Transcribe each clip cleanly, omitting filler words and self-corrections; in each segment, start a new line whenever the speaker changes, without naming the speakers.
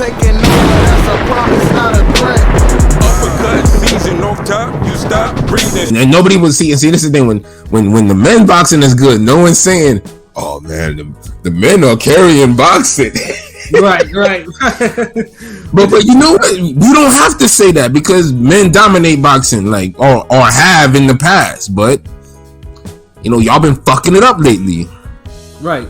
taking over, that's a promise, not a threat.
Uppercut, season off top, you stop breathing.
And nobody would see. And see, this is the thing, when the men boxing is good, no one's saying, "Oh man, the men are carrying boxing."
Right.
But you know what? You don't have to say that because men dominate boxing, like or have in the past. But you know, y'all been fucking it up lately.
Right.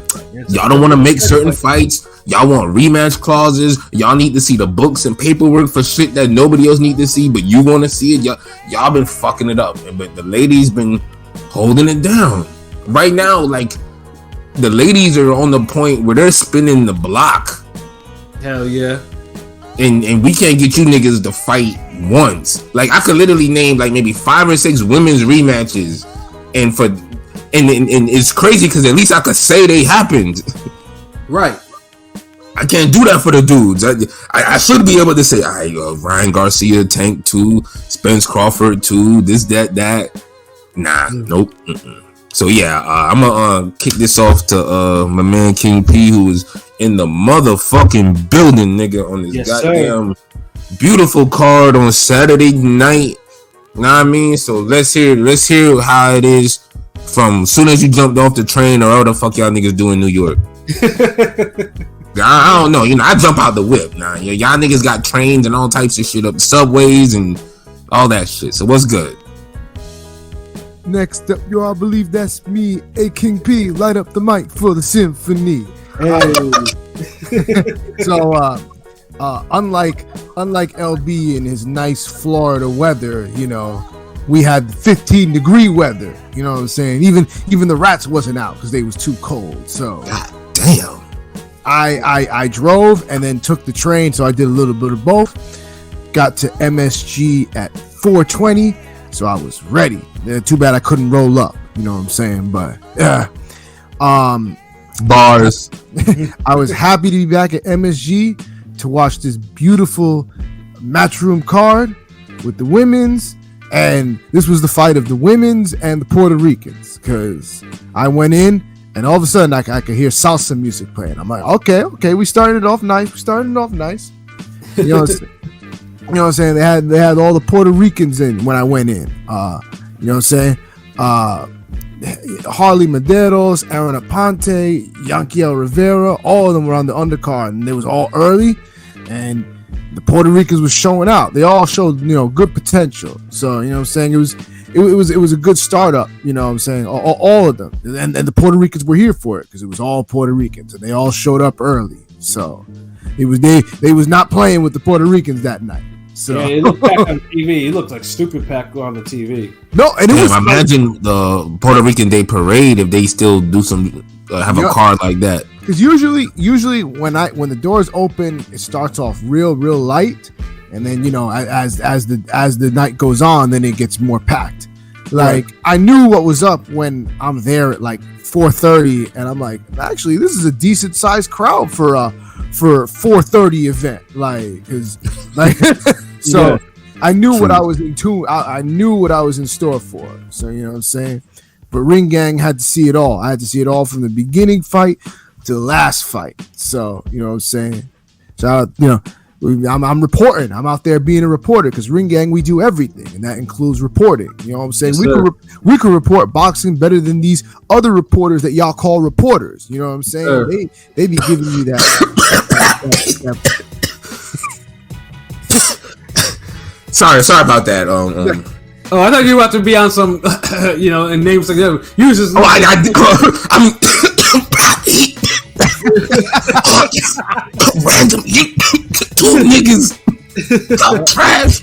Y'all don't want to make certain fights. Y'all want rematch clauses. Y'all need to see the books and paperwork for shit that nobody else need to see, but you want to see it. Y'all been fucking it up. But the ladies been holding it down. Right now, like the ladies are on the point where they're spinning the block.
Hell yeah.
And we can't get you niggas to fight once. Like I could literally name like maybe 5 or 6 women's rematches, and it's crazy because at least I could say they happened.
Right.
I can't do that for the dudes. I should be able to say, Ryan Garcia, Tank 2, Spence Crawford 2, this, that. Nah, nope. So yeah, I'm gonna kick this off to my man King P, who is in the motherfucking building, nigga, on this goddamn beautiful card on Saturday night. Know what I mean? So let's hear how it is from soon as you jumped off the train or whatever the fuck y'all niggas do in New York. I don't know, I jump out the whip now. Y'all niggas got trains and all types of shit up, subways and all that shit. So what's good?
Next up, I believe that's me, A King P. Light up the mic for the symphony.
Hey.
So, unlike LB and his nice Florida weather, we had 15-degree weather. You know what I'm saying? Even the rats wasn't out because they was too cold. So,
God damn.
I drove and then took the train, so I did a little bit of both. Got to MSG at 4:20, so I was ready. Too bad I couldn't roll up. You know what I'm saying? But
bars.
I was happy to be back at MSG to watch this beautiful matchroom card with the women's, and this was the fight of the women's and the Puerto Ricans, because I went in and all of a sudden I could hear salsa music playing. I'm like, okay, we started off nice. You know what I'm saying? They had all the Puerto Ricans in when I went in. You know what I'm saying? Harley Medeiros, Aaron Aponte, Yanquiel Rivera, all of them were on the undercard, and it was all early, and the Puerto Ricans was showing out. They all showed, good potential. So, you know what I'm saying? It was a good startup, you know what I'm saying? All of them. And the Puerto Ricans were here for it because it was all Puerto Ricans, and they all showed up early. So they was not playing with the Puerto Ricans that night. So
yeah, it looked packed on TV. It looked like stupid packed on the TV.
No, and it was.
Imagine the Puerto Rican Day Parade if they still do some have a card like that.
Because usually when the doors open, it starts off real light, and then as the night goes on, then it gets more packed. Like right. I knew what was up when I'm there at like 4:30, and I'm like, actually, this is a decent sized crowd for a 4:30 event, so yeah. I knew what I was into. I knew what I was in store for. So you know what I'm saying. But Ring Gang had to see it all. I had to see it all from the beginning fight to the last fight. So you know what I'm saying. So I'm reporting. I'm out there being a reporter because Ring Gang, we do everything, and that includes reporting. You know what I'm saying? Yes, we could report boxing better than these other reporters that y'all call reporters. You know what I'm saying? They be giving me that.
Sorry about that.
Oh, I thought you were about to be on some, and names like that. You just.
Oh, I'm random. Two niggas. I'm trash.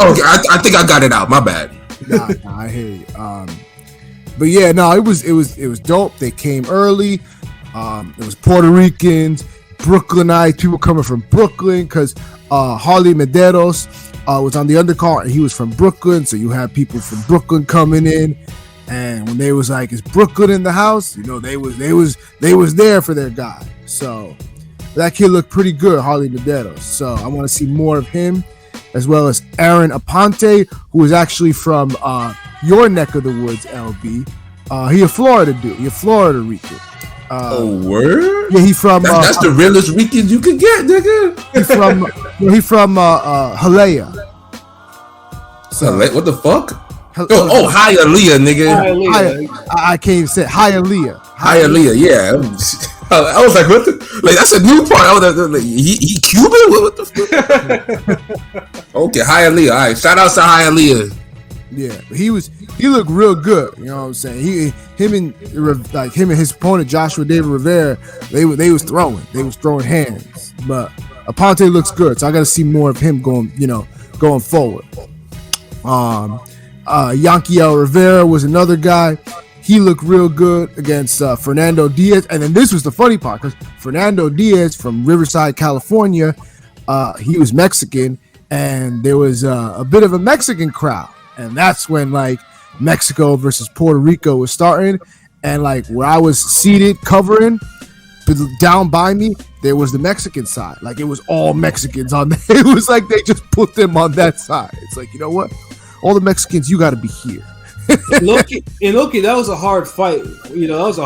Okay, I think I got it out. My bad.
Nah, I hear you. But yeah, no, it was dope. They came early. It was Puerto Ricans, Brooklynites, people coming from Brooklyn, because Harley Medeiros was on the undercard and he was from Brooklyn, so you had people from Brooklyn coming in, and when they was like, "Is Brooklyn in the house?" They was there for their guy. So that kid looked pretty good, Harley Medeiros. So I want to see more of him, as well as Aaron Aponte, who is actually from your neck of the woods, LB. He a Florida dude. He a Florida Rican.
Word?
Yeah, he from.
That's the realest weekend you can get, nigga.
He from Halea.
So, what the fuck? Hialeah, nigga.
I can't even say Hialeah.
Hialeah, yeah. I was like, what the? Like, that's a new part. I was like, he Cuban? What the fuck? Okay, Hialeah. All right, shout out to Hialeah.
Yeah, he looked real good. You know what I'm saying? Him and his opponent Joshua David Rivera, they was throwing hands. But Aponte looks good, so I got to see more of him going forward. Yankiel Rivera was another guy. He looked real good against Fernando Diaz. And then this was the funny part, because Fernando Diaz from Riverside, California, he was Mexican, and there was a bit of a Mexican crowd. And that's when, like, Mexico versus Puerto Rico was starting. And, like, where I was seated covering, down by me, there was the Mexican side. Like, it was all Mexicans on there. It was like they just put them on that side. It's like, you know what? All the Mexicans, you got to be here.
Loki, that was a hard fight. Because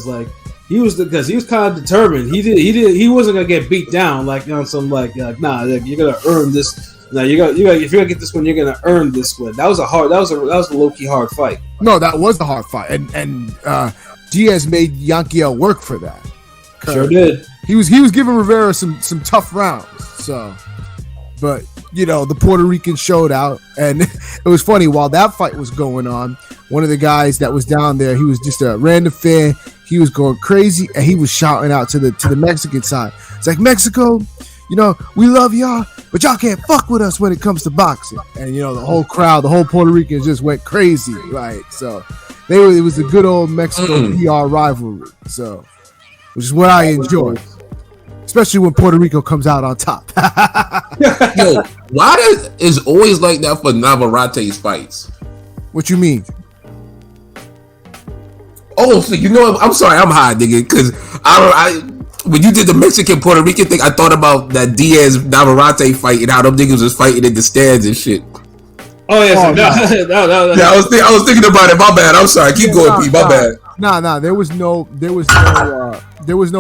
like he was kind of determined. He wasn't gonna get beat down like on some like nah, like, you're gonna earn this. Now you got if you're gonna get this one, you're gonna earn this one. That was a low-key hard fight.
No, that was a hard fight, and Diaz made Yankiel work for that.
Sure did.
He was giving Rivera some tough rounds. So, but the Puerto Rican showed out, and it was funny while that fight was going on. One of the guys that was down there, he was just a random fan. He was going crazy, and he was shouting out to the Mexican side. It's like, Mexico, we love y'all, but y'all can't fuck with us when it comes to boxing. And the whole crowd, the whole Puerto Ricans just went crazy, right? So it was a good old Mexico PR rivalry. So, which is what I enjoy, especially when Puerto Rico comes out on top.
Yo, why is always like that for Navarrete's fights?
What you mean?
Oh, so I'm sorry, I'm high, nigga, because I when you did the Mexican Puerto Rican thing, I thought about that Diaz Navarrete fight and how them niggas was fighting in the stands and shit.
Oh yeah,
no. Yeah, I was thinking about it. My bad. I'm sorry. Keep going, P. My bad.
Nah. There was no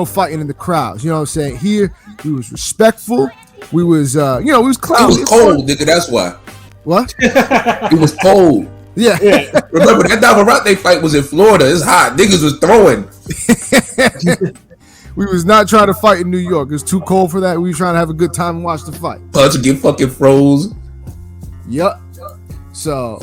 fighting in the crowds. You know what I'm saying? Here, we was respectful. We was, we was clowning.
It was cold, nigga. That's why.
What?
It was cold.
Yeah.
Remember that Navarrete fight was in Florida. It's hot. Niggas was throwing.
We was not trying to fight in New York. It was too cold for that. We were trying to have a good time and watch the fight.
Punch and get fucking froze.
Yep. So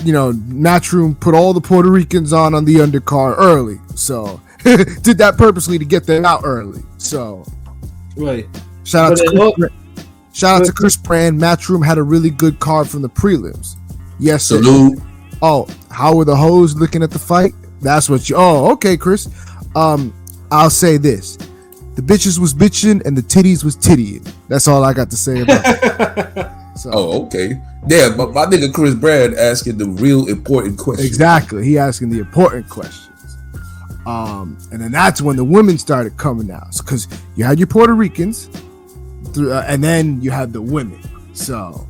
Matchroom put all the Puerto Ricans on the undercard early. So did that purposely to get them out early. So
right.
Shout out to Chris Brand. Matchroom had a really good card from the prelims. Yes, sir.
Salute.
Oh, how were the hoes looking at the fight? That's what you. Oh, okay, Chris. I'll say this: the bitches was bitching and the titties was tittying. That's all I got to say about it. So.
Oh, okay. Yeah, but my nigga Chris Brand asking the real important questions.
Exactly, he asking the important questions. And then that's when the women started coming out, because you had your Puerto Ricans, and then you had the women. So,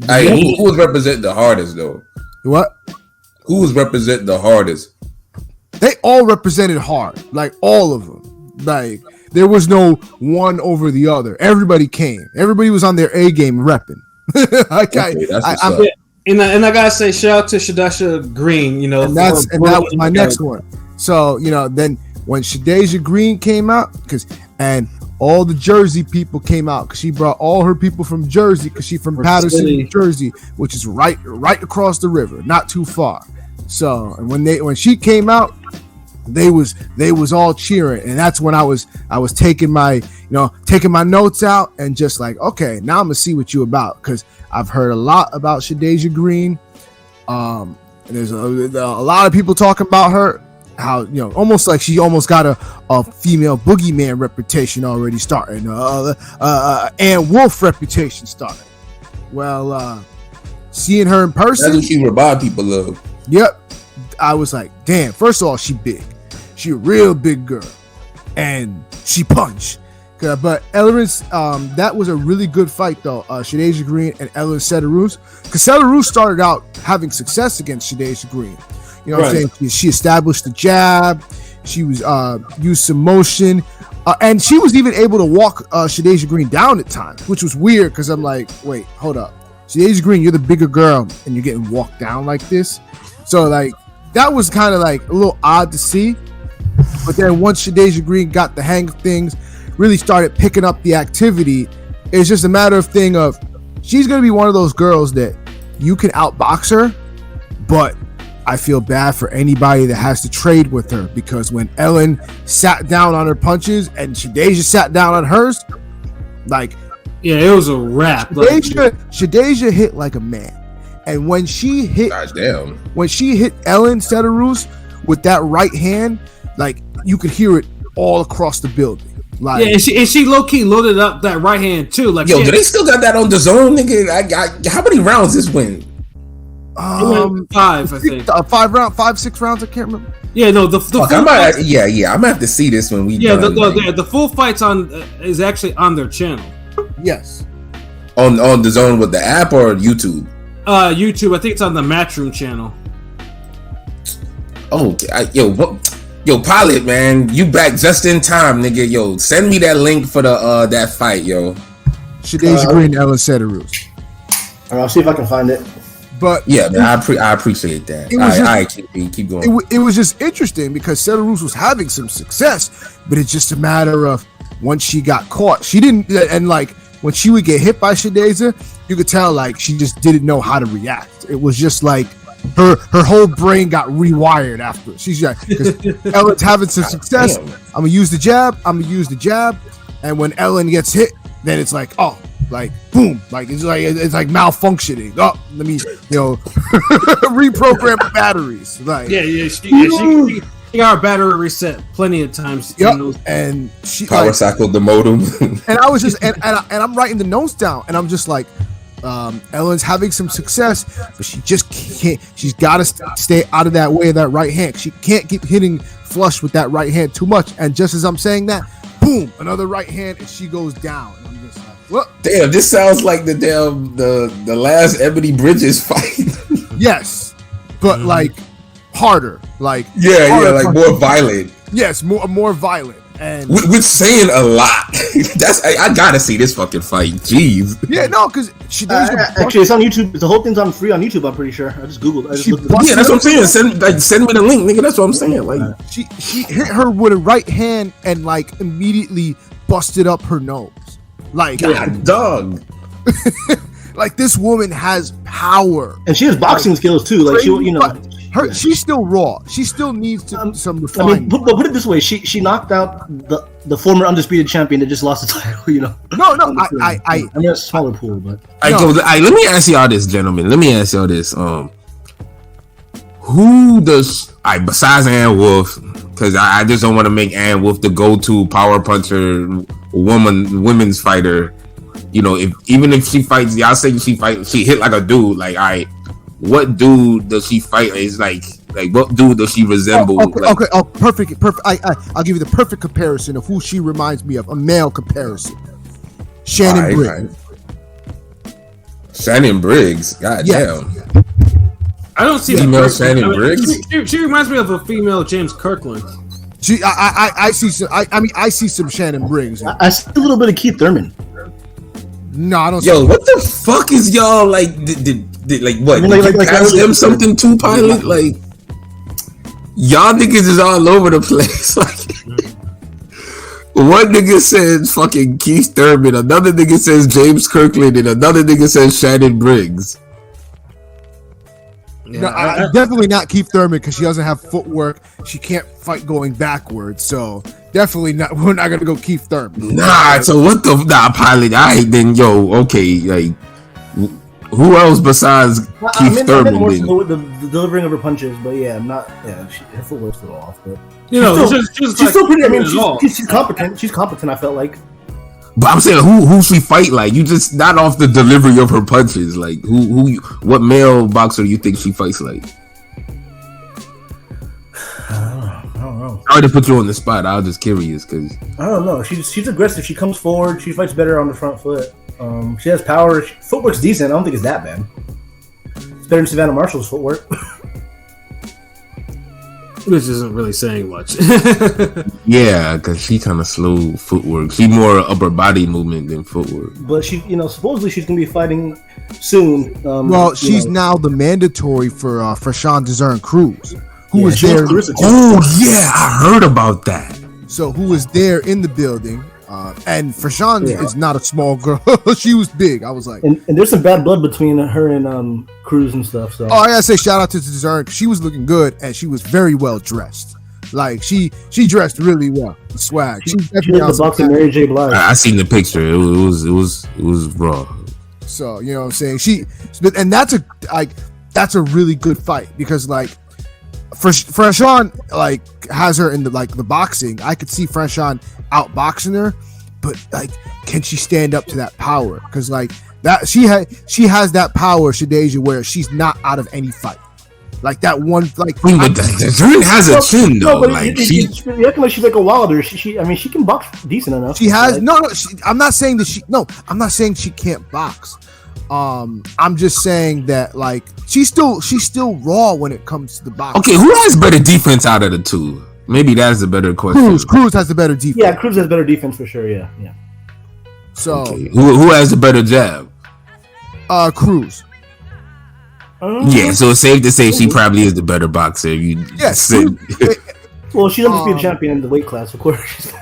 hey, who was representing the hardest though?
What?
Who was representing the hardest?
They all represented hard, like all of them. Like there was no one over the other. Everybody came. Everybody was on their A game repping.
And I gotta say, shout out to Shadasha Green. And that
was my next one. So then when Shadasha Green came out, and all the Jersey people came out because she brought all her people from Jersey because she's from Patterson, New Jersey, which is right across the river, not too far. So, and when she came out, they was all cheering, and that's when I was taking my notes out and just like, okay, now I'm gonna see what you about, because I've heard a lot about Shadasha Green. And there's a lot of people talking about her, how almost like she almost got a female boogeyman reputation already starting, and Wolf reputation starting. Well, seeing her in person,
that's what she remind people of.
Yep. I was like, damn, first of all, she big. She a real big girl. And she punched. But Ellerins, that was a really good fight, though. Shadasha Green and Ellen Cederroos. Because Cederroos started out having success against Shadasha Green. You know what I'm saying? She established the jab. She was used some motion. And she was even able to walk Shadasia Green down at times, which was weird because I'm like, wait, hold up. Shadasia Green, you're the bigger girl and you're getting walked down like this. So like that was kind of like a little odd to see. But then once Shadasia Green got the hang of things, really started picking up the activity, it's just a matter of she's going to be one of those girls that you can outbox her, but I feel bad for anybody that has to trade with her because when Ellen sat down on her punches and Shadasia sat down on hers, like,
yeah, it was a wrap.
Shadasia hit like a man, and when she hit Ellen Setarus with that right hand, like you could hear it all across the building. Like,
yeah, and she low key loaded up that right hand too. Like,
yo, do they still got that on the zone, nigga? How many rounds this win?
5, I think.
5-6 rounds. I can't remember.
Yeah, no, the full
I'm gonna have to see this when we.
Yeah, the full fight's is actually on their channel.
Yes.
On the zone with the app or YouTube?
YouTube. I think it's on the Matchroom channel.
Oh, yo, Pilot, man, you back just in time, nigga. Yo, send me that link for the that fight, yo.
Shadasia Green, Ellen Setarus.
I'll see if I can find it.
But
yeah, man, I appreciate that. I keep going.
It was just interesting because Setarus was having some success, but it's just a matter of once she got caught, she didn't. And like when she would get hit by Shadasia, you could tell like she just didn't know how to react. It was just like her whole brain got rewired after. She's like, because Ellen's having some success. I'm gonna use the jab, and when Ellen gets hit, then it's like, oh. Like boom, like it's like malfunctioning. Oh, let me reprogram the batteries. Like
she got her battery reset plenty of times.
Yep. And she
power cycled the modem.
And I was just and I'm writing the notes down, and I'm just like, Ellen's having some success, but she just can't. She's got to stay out of that way of that right hand. She can't keep hitting flush with that right hand too much. And just as I'm saying that, boom, another right hand, and she goes down. And I'm just like, well,
damn, this sounds like the last Ebony Bridges fight.
Yes, but like harder, like
harder, like more violent.
Yes, more violent, and
with saying a lot. That's I gotta see this fucking fight. Jeez.
Yeah, no, because she
actually it's on YouTube. The whole thing's on free on YouTube. I'm pretty sure. I just googled.
Yeah, that's what I'm saying. Send me the link, nigga. That's what I'm saying. Like
she hit her with a right hand and like immediately busted up her nose. Like
God, dog.
Like this woman has power,
and she has boxing skills too. Like
she's still raw. She still needs some refinement.
I mean, but put it this way: she knocked out the former undisputed champion that just lost the title.
No.
I mean, that's a smaller pool, but
let me ask y'all this, gentlemen. Let me ask y'all this. Who does besides Ann Wolf? Because I just don't want to make Ann Wolf the go-to power puncher women's fighter. Even if she fights, y'all say she hit like a dude. Like, what dude does she fight? Is like what dude does she resemble?
Okay. Perfect. I'll give you the perfect comparison of who she reminds me of. A male comparison. Shannon Briggs.
Shannon Briggs. God damn.
I don't see
female Shannon Briggs.
She reminds me of a female James Kirkland.
I see some. I see some Shannon Briggs.
I see a little bit of Keith Thurman.
No, I don't.
Yo, what the fuck is y'all like? Did like what? Did you pass them something too, Pilot? Like y'all niggas is all over the place. Like one nigga says fucking Keith Thurman, another nigga says James Kirkland, and another nigga says Shannon Briggs.
No, definitely not Keith Thurman because she doesn't have footwork. She can't fight going backwards. So definitely not. We're not gonna go Keith Thurman.
Nah. So what the Pilot? Then okay. Like who else besides Keith Thurman?
More so the delivering of her punches, but yeah, I'm not. Yeah, her footwork's a little off, but she's still pretty. I mean, she's competent. She's competent. I felt like.
But I'm saying who she fight like? You just not off the delivery of her punches. Like what male boxer you think she fights like?
I don't know.
Sorry to put you on the spot. I was just curious because
I don't know. She's aggressive. She comes forward. She fights better on the front foot. She has power. Footwork's decent. I don't think it's that bad. It's better than Savannah Marshall's footwork.
which isn't really saying much.
Yeah, because she kind of slow footwork. She more upper body movement than footwork.
But she, supposedly she's gonna be fighting soon.
She's now the mandatory for Serrano-Erica Cruz, who was
she
there.
Oh yeah, I heard about that.
So who was there in the building? And Frashon is not a small girl. She was big. I was like,
and there's some bad blood between her and Cruz and stuff. So
I gotta say shout out to Serrano. She was looking good and she was very well dressed. Like she dressed really well. Swag.
She was the boxing Mary J. Blige.
I seen the picture. It was raw.
So you know what I'm saying. And that's a really good fight because like Frashon like has her in the boxing. I could see Frashon outboxing her, but like, can she stand up to that power? Because like that she has that power, Shadeja, where she's not out of any fight. Like that one, like
Zern has a chin though.
She acting like she's like a Wilder. She can box decent enough.
She has I'm not saying that I'm not saying she can't box. I'm just saying that like she's still raw when it comes to the box.
Okay, who has better defense out of the two? Maybe that's a better question.
Cruz has the better defense.
Yeah, Cruz has better defense for sure. Yeah.
So
okay. Who has the better jab?
Cruz.
Yeah, so it's safe to say she probably is the better boxer.
Well, she's undisputed champion in the weight class, of course.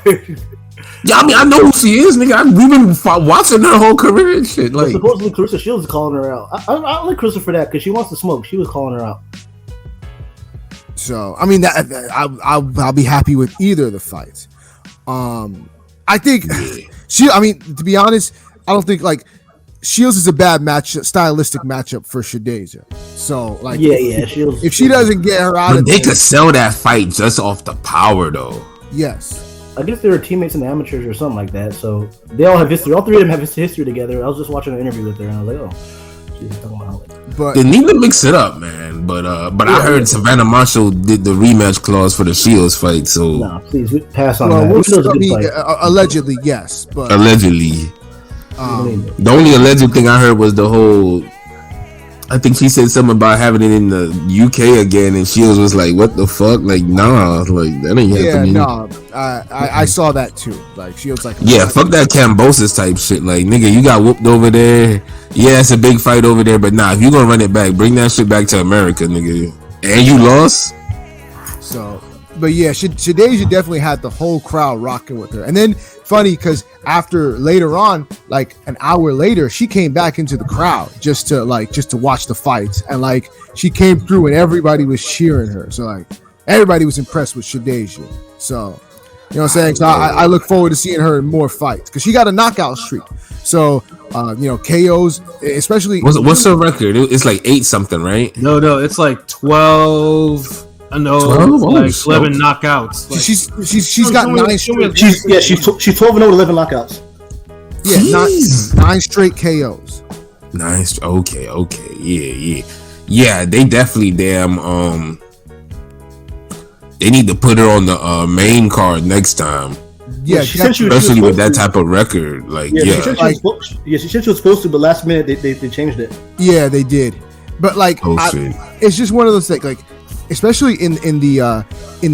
Yeah, I mean, I know who she is, nigga. We've been watching her whole career and shit. Like,
supposedly, Clarissa Shields is calling her out. I like Clarissa for that because she wants to smoke. She was calling her out.
So, I mean, I'll be happy with either of the fights. I think to be honest, I don't think like Shields is a bad stylistic matchup for Shadeja. So, like,
Shields.
If she doesn't get her out,
they could sell that fight just off the power, though.
Yes.
I guess they were teammates in the amateurs or something like that. So they all have history. All three of them have history together. I was just watching an interview with her, and I was like, "Oh, she's talking about it."
But
they need to mix it up, man. But I heard Savannah Marshall did the rematch clause for the Shields fight. So
no, please pass on that.
Allegedly, yes, but
allegedly. The only alleged thing I heard was the whole. I think she said something about having it in the UK again, and Shields was like, "What the fuck? Like, nah, like that ain't happening."
Yeah, no, I saw that too. Like, Shields like,
yeah, fuck that Cambosis type shit. Like, nigga, you got whooped over there. Yeah, it's a big fight over there, but nah, if you gonna run it back, bring that shit back to America, nigga. And you lost.
So, but yeah, Shadeja definitely had the whole crowd rocking with her, and then funny because after later on, like an hour later, she came back into the crowd just to watch the fights, and like she came through and everybody was cheering her. So like everybody was impressed with Shadeja. So you know what I'm saying. So I look forward to seeing her in more fights because she got a knockout streak. So KOs, especially.
What's her record? It's like 8 something, right?
No, it's like 12. I know,
12?
like 11 knockouts. Like,
she's got 9 straight.
She's 12-0 with 11 knockouts.
Yeah, 9 straight KOs.
Nice. Okay. Yeah. They definitely they need to put her on the main card next time.
Yeah,
especially with that type of record. Like,
she said she was supposed to, but last minute they changed it.
Yeah, they did. But like, it's just one of those things. Like, especially in the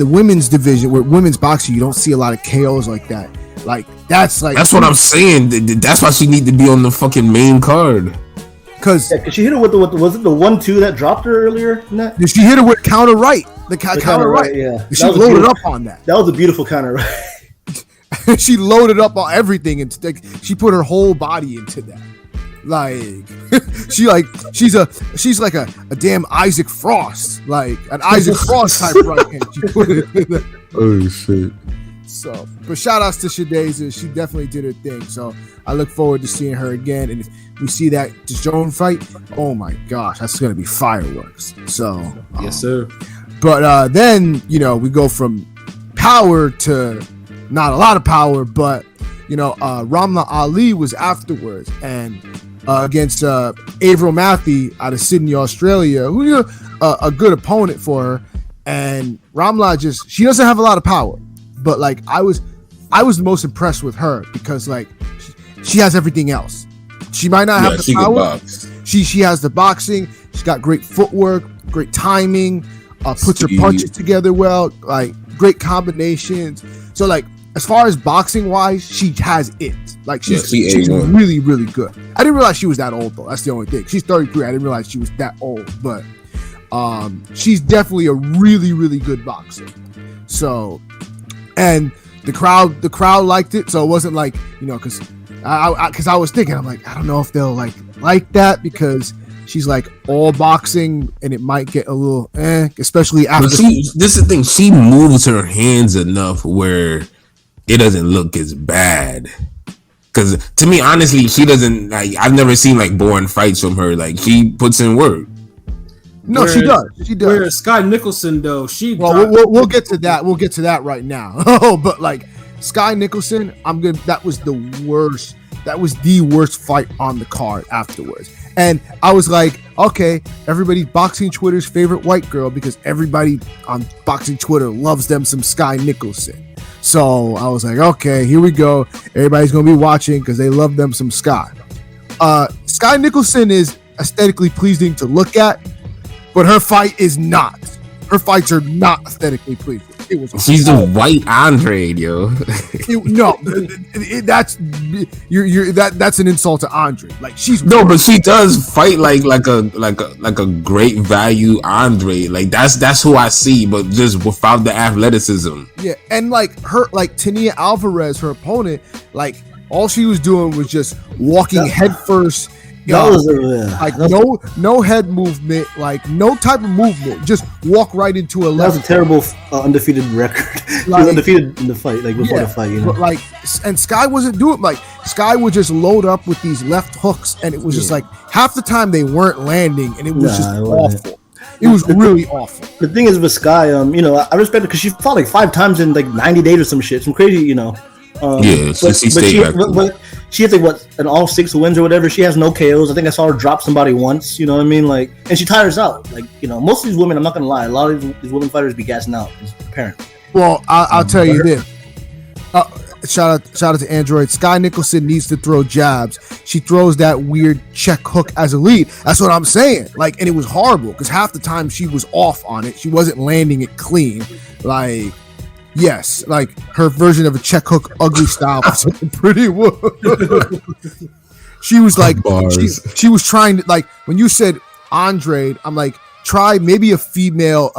women's division, where women's boxing, you don't see a lot of KOs like that. Like, that's
what I'm saying. That's why she need to be on the fucking main card.
Cause
she hit her with was it the 1-2 that dropped her earlier?
She hit her with counter right. The counter right.
Yeah,
she loaded up on that.
That was a beautiful counter right.
She loaded up on everything, and she put her whole body into that. Like she's like a damn Isaac Frost, like an Isaac Frost type right hand. She put it in that.
Oh shit.
So, but shout outs to Shadeja. She definitely did her thing. So I look forward to seeing her again. And if we see that DeJoan fight, oh my gosh, that's gonna be fireworks. So
yes, sir.
But then we go from power to not a lot of power, but Ramla Ali was afterwards and against Avril Matthew out of Sydney, Australia, who a good opponent for her. And Ramla she doesn't have a lot of power, but like I was the most impressed with her because like she has everything else. She might not have the power. She has the boxing. She's got great footwork, great timing. puts her punches together well, like great combinations. So like as far as boxing wise, she has it. Like she's really, really good. I didn't realize she was that old though. That's the only thing. She's 33. I didn't realize she was that old, but she's definitely a really, really good boxer. So, and the crowd liked it. So it wasn't like, you know, because I was thinking, I'm like, I don't know if they'll like that because she's like all boxing and it might get a little especially after.
But this is the thing. She moves her hands enough where it doesn't look as bad. Because to me, honestly, she doesn't like. I've never seen like boring fights from her. Like she puts in work.
No, she does. She does.
Whereas Sky Nicholson, though,
we'll get to that. We'll get to that right now. But like Sky Nicholson, I'm good. That was the worst. That was the worst fight on the card afterwards. And I was like, okay, everybody's boxing Twitter's favorite white girl because everybody on boxing Twitter loves them some Sky Nicholson. So I was like, okay, here we go. Everybody's gonna be watching because they love them some Sky. Sky Nicholson is aesthetically pleasing to look at, but her fight is not. Her fights are not aesthetically pleasing.
She's the white Andre, yo.
That's an insult to Andre. Like she's
but she does fight like a great value Andre. Like that's who I see, but just without the athleticism.
Yeah, and like Tania Alvarez, her opponent, like all she was doing was just walking headfirst. No head movement, like no type of movement. Just walk right into a left.
That was a terrible undefeated record. He was undefeated in the fight, like before the fight, you know.
But like, and Sky wasn't doing like Sky would just load up with these left hooks, and it was just like half the time they weren't landing, and it was just awful. It was really awful.
The thing is with Sky, you know, I respect her because she fought like 5 times in like 90 days or some shit, some crazy, you know. She has like an all 6 wins or whatever. She has no KOs. I think I saw her drop somebody once. You know what I mean? Like, and she tires out. Like, you know, most of these women. I'm not gonna lie. A lot of these women fighters be gassing out. It's apparent.
Well, I'll tell you this. Shout out to Android. Sky Nicholson needs to throw jabs. She throws that weird check hook as a lead. That's what I'm saying. Like, and it was horrible because half the time she was off on it. She wasn't landing it clean. Like. Yes, like her version of a check hook ugly style was pretty wood. She was like she was trying to, like when you said Andre, I'm like, try maybe a female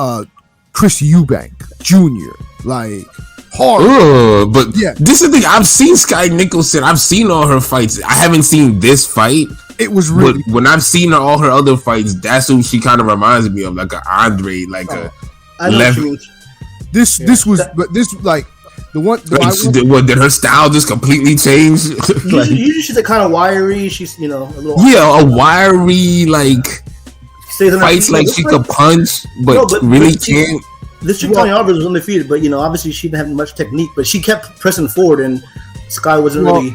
Chris Eubank Jr. Like hard.
But yeah, this is the thing. I've seen Sky Nicholson. I've seen all her fights. I haven't seen this fight.
It was really
when I've seen all her other fights, that's who she kind of reminds me of, like an Andre, like
I know
left.
This was like the one.
Did her style just completely change?
Usually she's kind of wiry. She's, you know, a little
a wiry like fights like she could punch, but really can't.
This chick Tanya Alvarez was undefeated, but you know, obviously she didn't have much technique, but she kept pressing forward, and Sky wasn't really.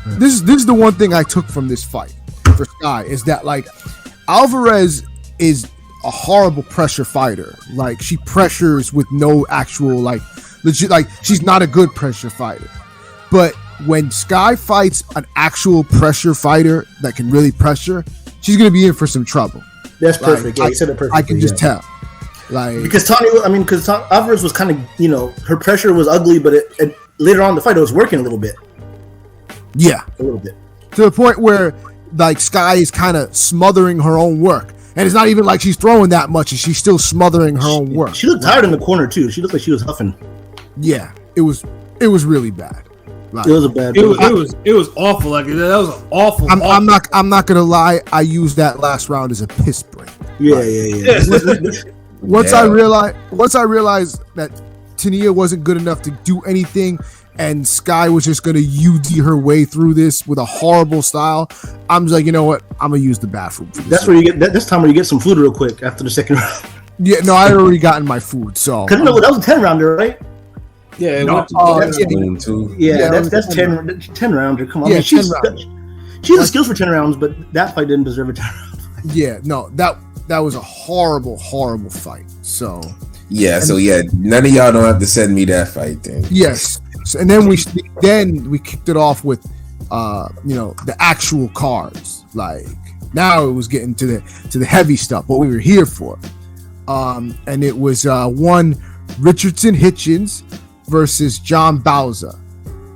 This is the one thing I took from this fight for Sky is that like Alvarez is a horrible pressure fighter. Like she pressures with no actual like legit, like she's not a good pressure fighter. But when Sky fights an actual pressure fighter that can really pressure, she's gonna be in for some trouble.
That's perfect. Yeah, you said it perfectly.
I can just tell. Like
because Alvarez was kind of, you know, her pressure was ugly, but it later on in the fight it was working a little bit.
Yeah,
a little bit
to the point where like Sky is kind of smothering her own work. And it's not even like she's throwing that much, and she's still smothering her own work.
She looked tired in the corner too. She looked like she was huffing.
Yeah, it was really bad.
Like, it was a bad.
It was awful. Like that was awful.
I'm not gonna lie. I used that last round as a piss break.
Yeah.
Once I realized that Tania wasn't good enough to do anything, and Sky was just gonna UD her way through this with a horrible style, I'm just like, you know what? I'm gonna use the bathroom.
That's where you get. This time where you get some food real quick after the second round.
Yeah, no, I had already gotten my food. So
because that was a 10 rounder, right?
Yeah,
that's 10 rounder. Come on,
yeah,
she has the skills for 10 rounds, but that fight didn't deserve a 10 round.
Yeah, no, that was a horrible fight. So
none of y'all don't have to send me that fight then.
Yes. So, and then we kicked it off with the actual cards. Like now it was getting to the heavy stuff, what we were here for. and it was one Richardson Hitchens versus John Bowser,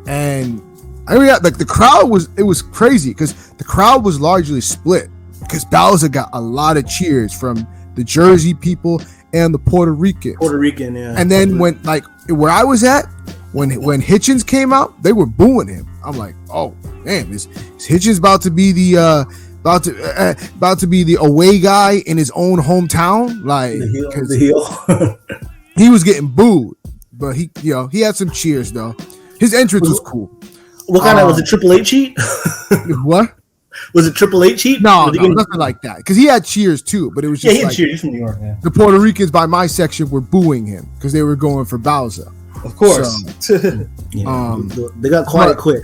and I mean, like the crowd was crazy because the crowd was largely split because Bowser got a lot of cheers from the Jersey people and the Puerto Rican,
yeah.
And then when like where I was at, when Hitchens came out, they were booing him. I'm like, oh damn, is Hitchens about to be the about to be the away guy in his own hometown? Like,
the heel.
He was getting booed, but he had some cheers though. His entrance was cool.
What kind of was it? Triple H cheat?
What?
Was it Triple H cheat?
No, nothing like that. Because he had cheers too, but it was just
he had
like
cheers. He's from New York. Yeah.
The Puerto Ricans by my section were booing him because they were going for Bowser.
Of course.
So,
they got quiet quick.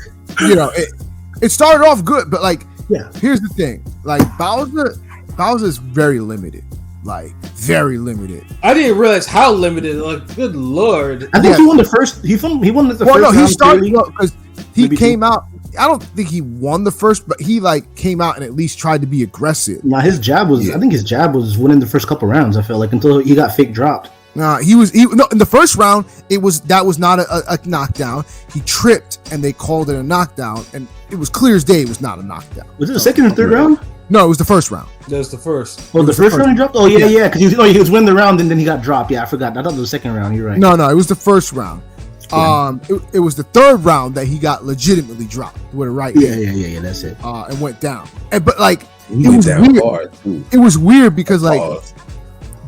It started off good, but like,
yeah.
Here's the thing: like Bowser's very limited. Like very limited.
I didn't realize how limited. Like, good lord!
I think he won the first. He won the first.
Well, no, he
round
started
clearly.
because he came out. I don't think he won the first, but he like came out and at least tried to be aggressive.
Nah, his jab was. I think his jab was winning the first couple rounds. I felt like until he got fake dropped.
Nah, he was in the first round. That was not a knockdown. He tripped and they called it a knockdown, and it was clear as day. It was not a knockdown.
Was it the second or third round?
No, it was the first round.
That was the first.
Oh, the first round he dropped? Oh, yeah, because he was winning the round and then he got dropped. Yeah, I forgot. I thought it was the second round. You're right.
No, it was the first round. It was the third round that he got legitimately dropped with a right hand.
Yeah, that's it.
And went down. But like,
He
it
went
was
down
weird.
hard, too.
It was weird because like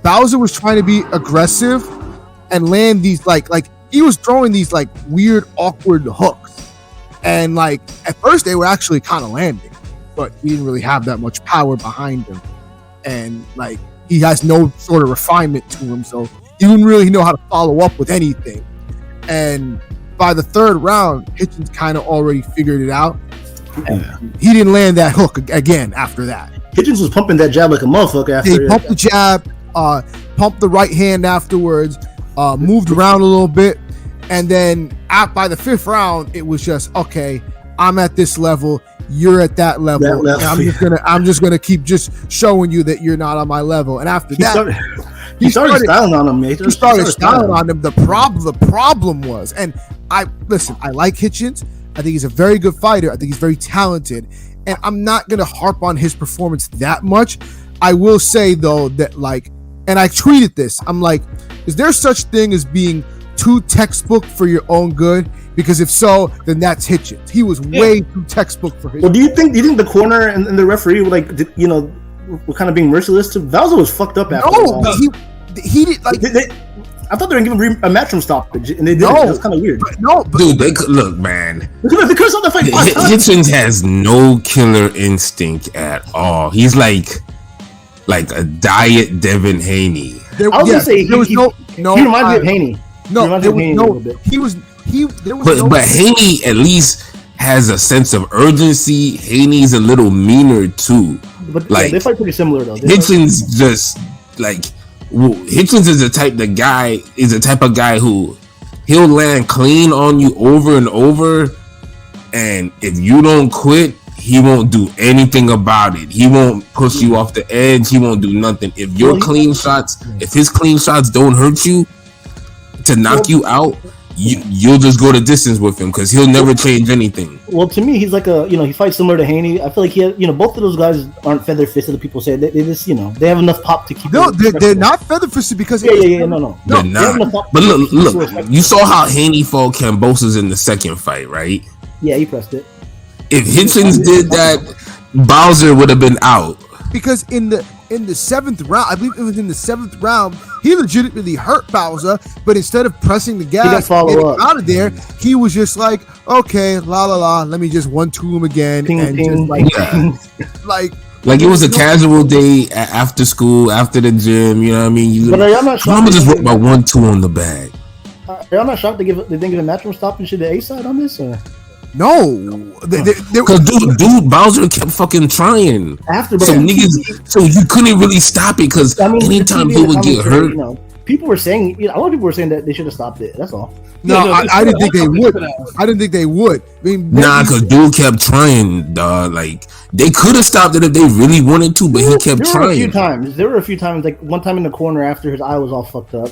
Bowser was trying to be aggressive and land these like he was throwing these like weird, awkward hooks, and like at first they were actually kind of landing, but he didn't really have that much power behind him, and like he has no sort of refinement to him, so he wouldn't really know how to follow up with anything. And by the third round, Hitchens kind of already figured it out.
Yeah.
He didn't land that hook again after that.
Hitchens was pumping that jab like a motherfucker after.
He pumped the jab, pumped the right hand afterwards, moved around a little bit, and then by the fifth round, it was just okay. I'm at this level, you're at that level. And I'm just gonna keep just showing you that you're not on my level. And after
he started styling on him.
He started styling on him. The problem was, and I like Hitchens. I think he's a very good fighter. I think he's very talented, and I'm not gonna harp on his performance that much. I will say though that like, and I tweeted this. I'm like, is there such thing as being too textbook for your own good? Because if so, then that's Hitchens. He was way too textbook for Hitchens.
Well, do you think the corner and the referee were like, were kind of being merciless to Bowser? Was fucked up after.
No, he did like.
I thought they were giving a matchroom stoppage, and they did. It was kind of weird.
But
Dude, they could look, man.
They could have stopped the fight.
Hitchens has no killer instinct at all. He's like a diet Devin Haney.
I was gonna say
there was no.
He reminds me of Haney.
No, there was no. There was
But Haney at least has a sense of urgency. Haney's a little meaner too.
But
like
they fight pretty similar though.
Hitchens just like Hitchens is the type of guy who he'll land clean on you over and over, and if you don't quit, he won't do anything about it. He won't push you off the edge. He won't do nothing. If his clean shots don't hurt you to knock you out, you'll just go the distance with him because he'll never change anything.
Well, to me, he's like he fights similar to Haney. I feel like both of those guys aren't feather fisted. The people say they just they have enough pop to keep.
No, they're not feather fisted because
no.
They're not. But look, you saw how Haney fought Kambosos in the second fight, right?
Yeah, he pressed it.
If Hitchens did that, Bowser would have been out.
Because in the seventh round, I believe it was in the seventh round, he legitimately hurt Bowser, but instead of pressing the gas and getting out of there, he was just like, okay, let me just 1-2 him again,
ping,
and
ping.
just like
it was a casual day after school, after the gym. You know what I mean?
But I'm not
gonna just work my 1-2 on the bag.
I'm not shocked they didn't give a matchroom stoppage to the A side on this. Or?
No,
because dude, Bowser kept fucking trying. So you couldn't really stop it because anytime he would get hurt,
people were saying, a lot of people were saying that they should have stopped it. That's all.
No, I didn't think they would. I didn't think they would. I mean,
Nah, because dude kept trying, dog. Like, they could have stopped it if they really wanted to, but he kept trying.
There were a few times, like one time in the corner after his eye was all fucked up.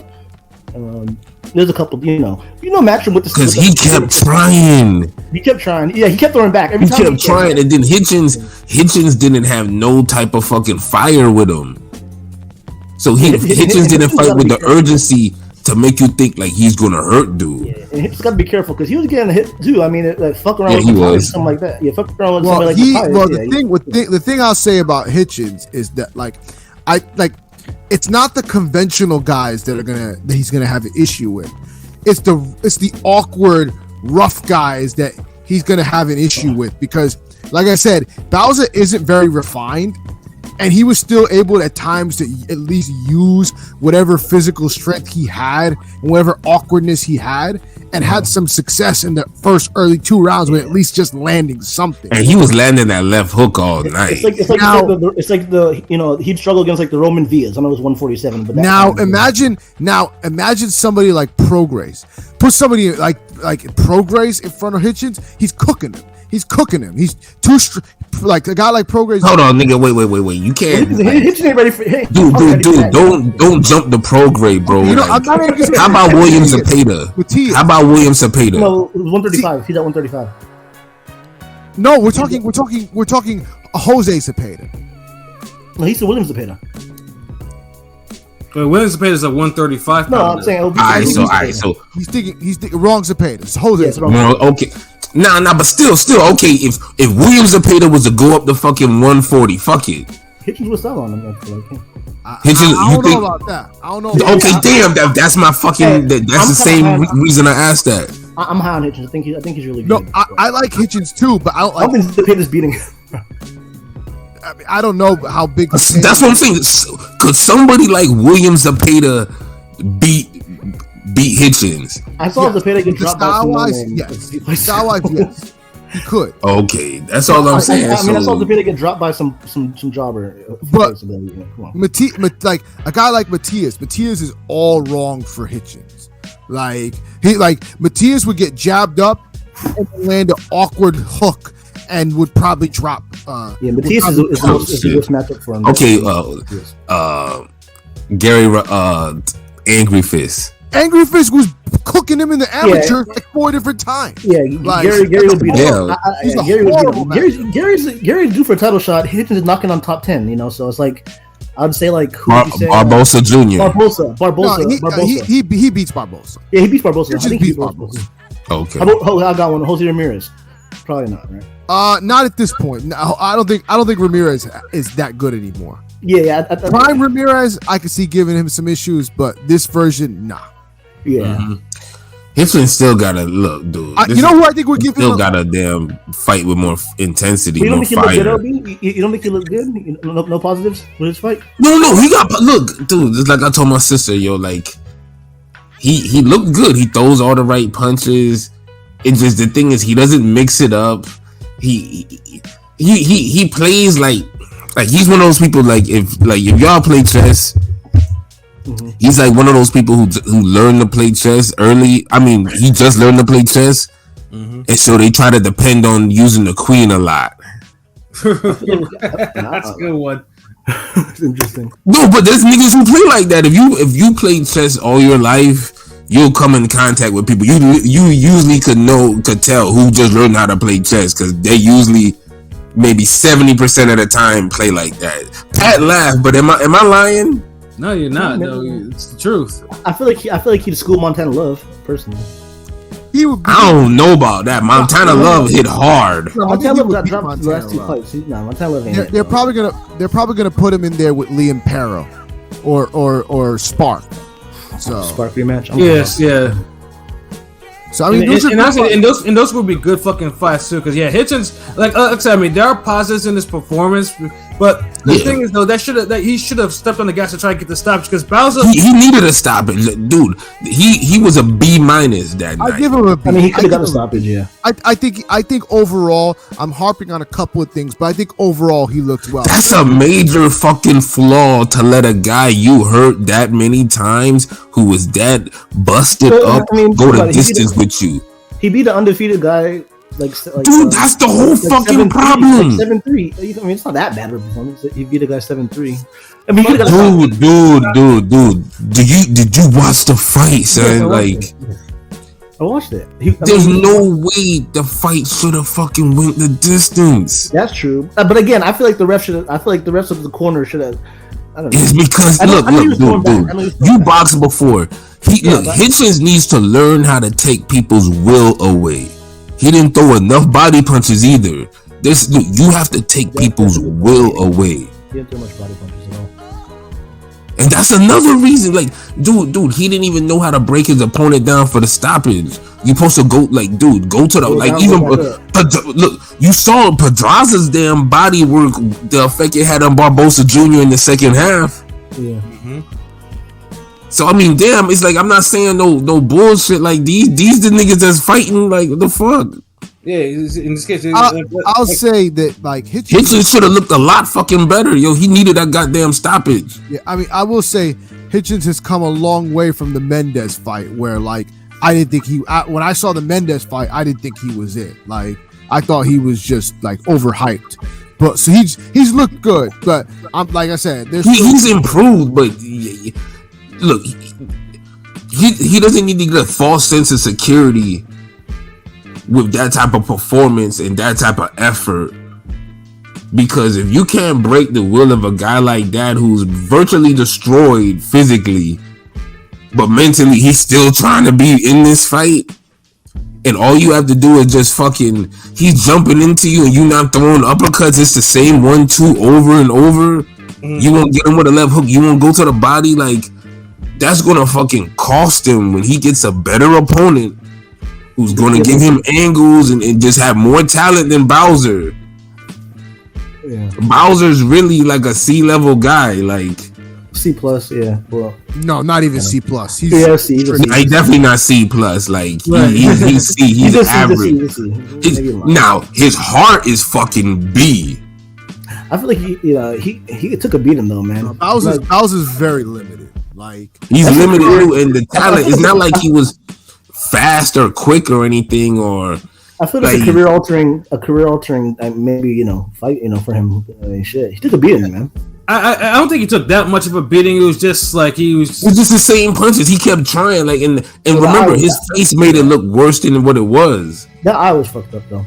There's a couple, Matchroom with the...
Because he kept trying.
He kept trying. Yeah, he kept throwing back. Every time
he kept trying, and then Hitchens didn't have no type of fucking fire with him. So Hitchens didn't fight with the urgency to make you think like he's gonna hurt dude.
Yeah, and Hitchens got to be careful because he was getting hit too. I mean, like fuck around with something like that. Yeah, fuck around with somebody like that.
The thing I'll say about Hitchens is that it's not the conventional guys that he's gonna have an issue with. It's the awkward, rough guys that he's gonna have an issue with because, like I said, Bowser isn't very refined. And he was still able at times to at least use whatever physical strength he had and whatever awkwardness he had and had some success in the first early 2 rounds with at least just landing something.
And he was landing that left hook all night.
It's like he'd struggle against like the Roman Villas. I know it was 147, but imagine somebody like Prograis. Put somebody like Prograis in front of Hitchens, he's cooking him. He's too like a guy like Prograis.
Hold on, nigga. Wait. You can't.
Hitchens ain't ready for.
Dude. Don't jump the Prograis, bro. How about William Zepeda? How about William Zepeda?
No, it was 135. He's at 135.
No, we're talking Jose Zepeda.
No, he's the William Zepeda.
William Zepeda is at 135.
No, I'm saying.
So
he's thinking wrong Zepeda. It's Jose.
Yes,
okay. Nah, but still, okay. If William Zepeda was to go up to fucking 140, fuck it.
Hitchens was still on him.
I don't know about that. I don't know.
Okay, damn. That's my fucking. That's the same reason I asked that.
I'm high on Hitchens. I think he's really good.
No, I like Hitchens too, but I don't like.
I think Zepeda's beating him.
I mean, I don't know how big.
That's what I'm saying. Could somebody like William Zepeda beat Hitchens?
I saw Zepeda get dropped by
Style-wise, yes. He could.
Okay, that's all I'm saying.
I saw Zepeda get dropped by some jobber.
But like a guy like Matias is all wrong for Hitchens. Matias would get jabbed up and land an awkward hook and would probably drop.
Matias is the worst matchup for him.
Okay, Gary Angry Fist.
Angry Fist was cooking him in the amateur like 4 different times.
Yeah, Gary would be Gary's due for a title shot. Hitchens is knocking on top 10, so it's like I'd say like
Barbosa Jr.
Barbosa.
He beats Barbosa.
Yeah, he beats Barbosa. I think he beats Barbosa.
Okay.
I got one. Jose Ramirez. Probably not, right?
Not at this point. No, I don't think Ramirez is that good anymore.
Yeah.
Prime Ramirez, I could see giving him some issues, but this version, nah.
Yeah.
Mm-hmm. Hitchens still gotta look, dude.
You know who I think would give him?
Still got a damn fight with more intensity,
you don't
more
think
fire.
He look good, you don't think he looked good? No positives with his fight?
No, he got look, dude. It's like I told my sister, like he looked good. He throws all the right punches. It's just the thing is he doesn't mix it up. He plays like he's one of those people if y'all play chess. Mm-hmm. He's like one of those people who learn to play chess early. I mean, he just learned to play chess, and so they try to depend on using the queen a lot.
That's a good one.
It's interesting.
No, but there's niggas who play like that. If you play chess all your life, you'll come in contact with people. You usually could tell who just learned how to play chess because they usually maybe 70% of the time play like that. Pat laughed, but am I lying?
No, you're not. No, it's the truth.
I feel like he'd school Montana Love personally.
I
don't know about that. Montana Love hit hard.
No, Montana Love got dropped the last 2 fights. Montana Love ain't.
They're probably gonna put him in there with Liam Perro or Spark. So
Spark rematch.
Yes, yeah.
So I mean,
those would be good fucking fights too. Because Hitchens, like I said, I mean, there are positives in his performance. But the thing is, though, that he should have stepped on the gas to try to get the stoppage because Bowser.
He needed a stoppage, dude. He was a B- that night.
I give him a B.
I mean, he could have got a stoppage. Yeah.
I think overall, I'm harping on a couple of things, but I think overall he looked well.
That's a major fucking flaw to let a guy you hurt that many times, who was that busted up, go the distance with you.
He beat an undefeated guy. Like,
dude, that's the whole fucking problem.
7-3. I mean, it's not that bad of a performance. He beat a guy 7-3. I mean, dude. Did you watch the fight, son? I watched it.
There's no way the fight should have fucking went the distance.
That's true. But again, I feel like the refs of the corner should have. I don't know.
It's because look, dude. You boxed before. Hitchens needs to learn how to take people's will away. He didn't throw enough body punches either. You have to take people's will away.
He didn't throw much body punches at all.
And that's another reason, like, dude, he didn't even know how to break his opponent down for the stoppage. You're supposed to go, like, dude, go to the, like, even, look, you saw Pedraza's damn body work, the effect it had on Barbosa Jr. in the second half.
Yeah.
Mm-hmm. So I mean, damn, it's like I'm not saying no bullshit. Like these the niggas that's fighting. Like what the fuck?
Yeah, in this case,
I'll say that like
Hitchens should have looked a lot fucking better. Yo, he needed that goddamn stoppage.
Yeah, I mean, I will say Hitchens has come a long way from the Mendez fight, where like I didn't think when I saw the Mendez fight, I didn't think he was it. Like I thought he was just like overhyped. But so he's looked good. But I'm like I said,
he's improved, but. Look, he doesn't need to get a false sense of security with that type of performance and that type of effort. Because if you can't break the will of a guy like that who's virtually destroyed physically, but mentally he's still trying to be in this fight, and all you have to do is just fucking, he's jumping into you and you not throwing uppercuts, it's the same 1-2 over and over. Mm-hmm. You won't get him with a left hook, you won't go to the body, like that's gonna fucking cost him when he gets a better opponent who's gonna give him angles and just have more talent than Bowser.
Yeah.
Bowser's really like a C-level guy, like
C+, yeah. Well,
no, not even C+. He's
C.
He's definitely not C+. Like he's C. He's average. Now his heart is fucking B.
I feel like he took a beating though, man.
Bowser's very limited. Like
he's limited too, and the talent is not like he was fast or quick or anything. Or
I feel like a career altering, maybe fight, for him. Shit, he took a beating, man.
I don't think he took that much of a beating. It was just like he was.
It was just the same punches. He kept trying, like, and remember, his face made it look worse than what it was.
That eye was fucked up though.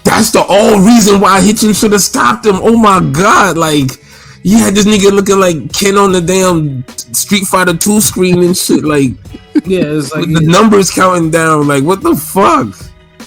That's the all reason why Hitchens should have stopped him. Oh my god, like. You had this nigga looking like Ken on the damn Street Fighter 2 screen and shit. Like,
yeah, it's like
the numbers counting down. Like, what the fuck?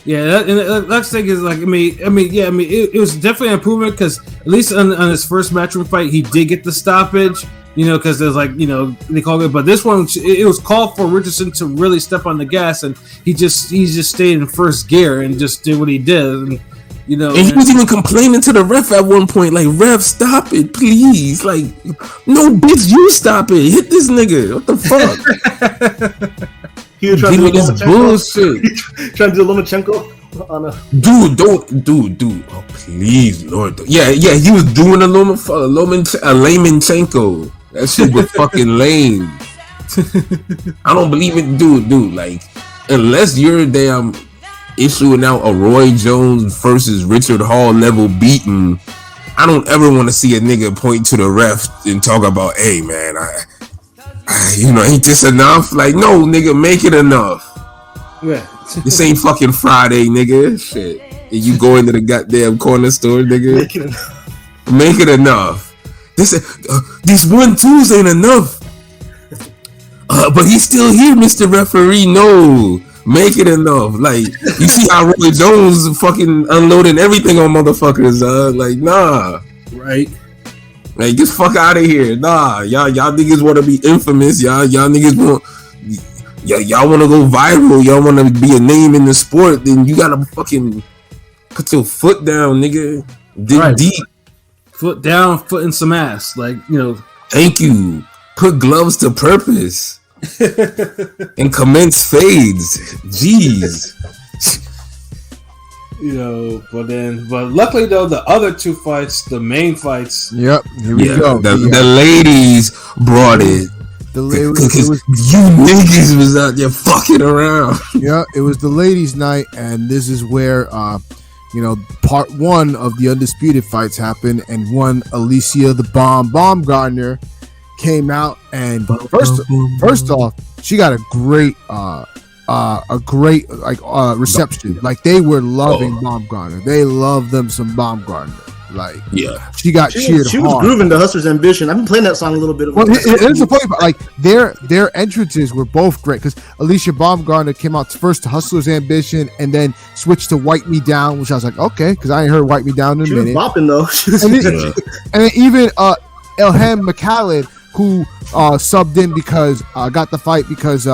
Yeah, that thing is like, it was definitely an improvement because at least on his first matchroom fight, he did get the stoppage. Because there's like, they call it, but this one it was called for Richardson to really step on the gas, and he just stayed in first gear and just did what he did. And,
and he was even complaining to the ref at one point, like, ref, stop it, please. Like, no, bitch, you stop it. Hit this nigga. What the fuck?
He was trying to do
this bullshit.
Trying to do Lomachenko on a...
Dude. Oh, please, Lord. Yeah, he was doing a Lomachenko. That shit was fucking lame. I don't believe it, dude. Like, unless you're damn... issuing out a Roy Jones versus Richard Hall level beating, I don't ever want to see a nigga point to the ref and talk about, hey man, ain't this enough? Like, no, nigga, make it enough.
Yeah.
This ain't fucking Friday, nigga. Shit. And you go into the goddamn corner store, nigga. Make it enough. These 1-2s ain't enough. But he's still here, Mr. Referee. No. Make it enough. Like, you see how Roy Jones fucking unloading everything on motherfuckers, like, nah.
Right.
Like, get the fuck out of here. Nah, y'all niggas want to be infamous. Y'all niggas want, y'all want to go viral. Y'all want to be a name in the sport. Then you gotta fucking put your foot down, nigga. Dig deep.
foot down, foot in some ass. Like, you know.
Thank you. Put gloves to purpose. And commence fades. Jeez.
You know, but luckily though, the other two fights, the main fights.
Yep. Here we go.
The ladies brought it. Because you niggas was out there fucking around.
Yeah, it was the ladies' night, and this is where part one of the undisputed fights happened, and one Alycia the Baumgardner came out, and first off, she got a great reception. Like, they were loving Baumgardner. They love them some Baumgardner. Like, yeah, she got cheered.
She was grooving to Hustler's Ambition. I've been playing that song a little bit.
Well, it's the funny part. Like, their entrances were both great, because Alycia Baumgardner came out first to Hustler's Ambition and then switched to Wipe Me Down, which I was like, okay, because I ain't heard Wipe Me Down in a minute.
She was bopping though.
And then even Elhem Mekaled, who subbed in because got the fight because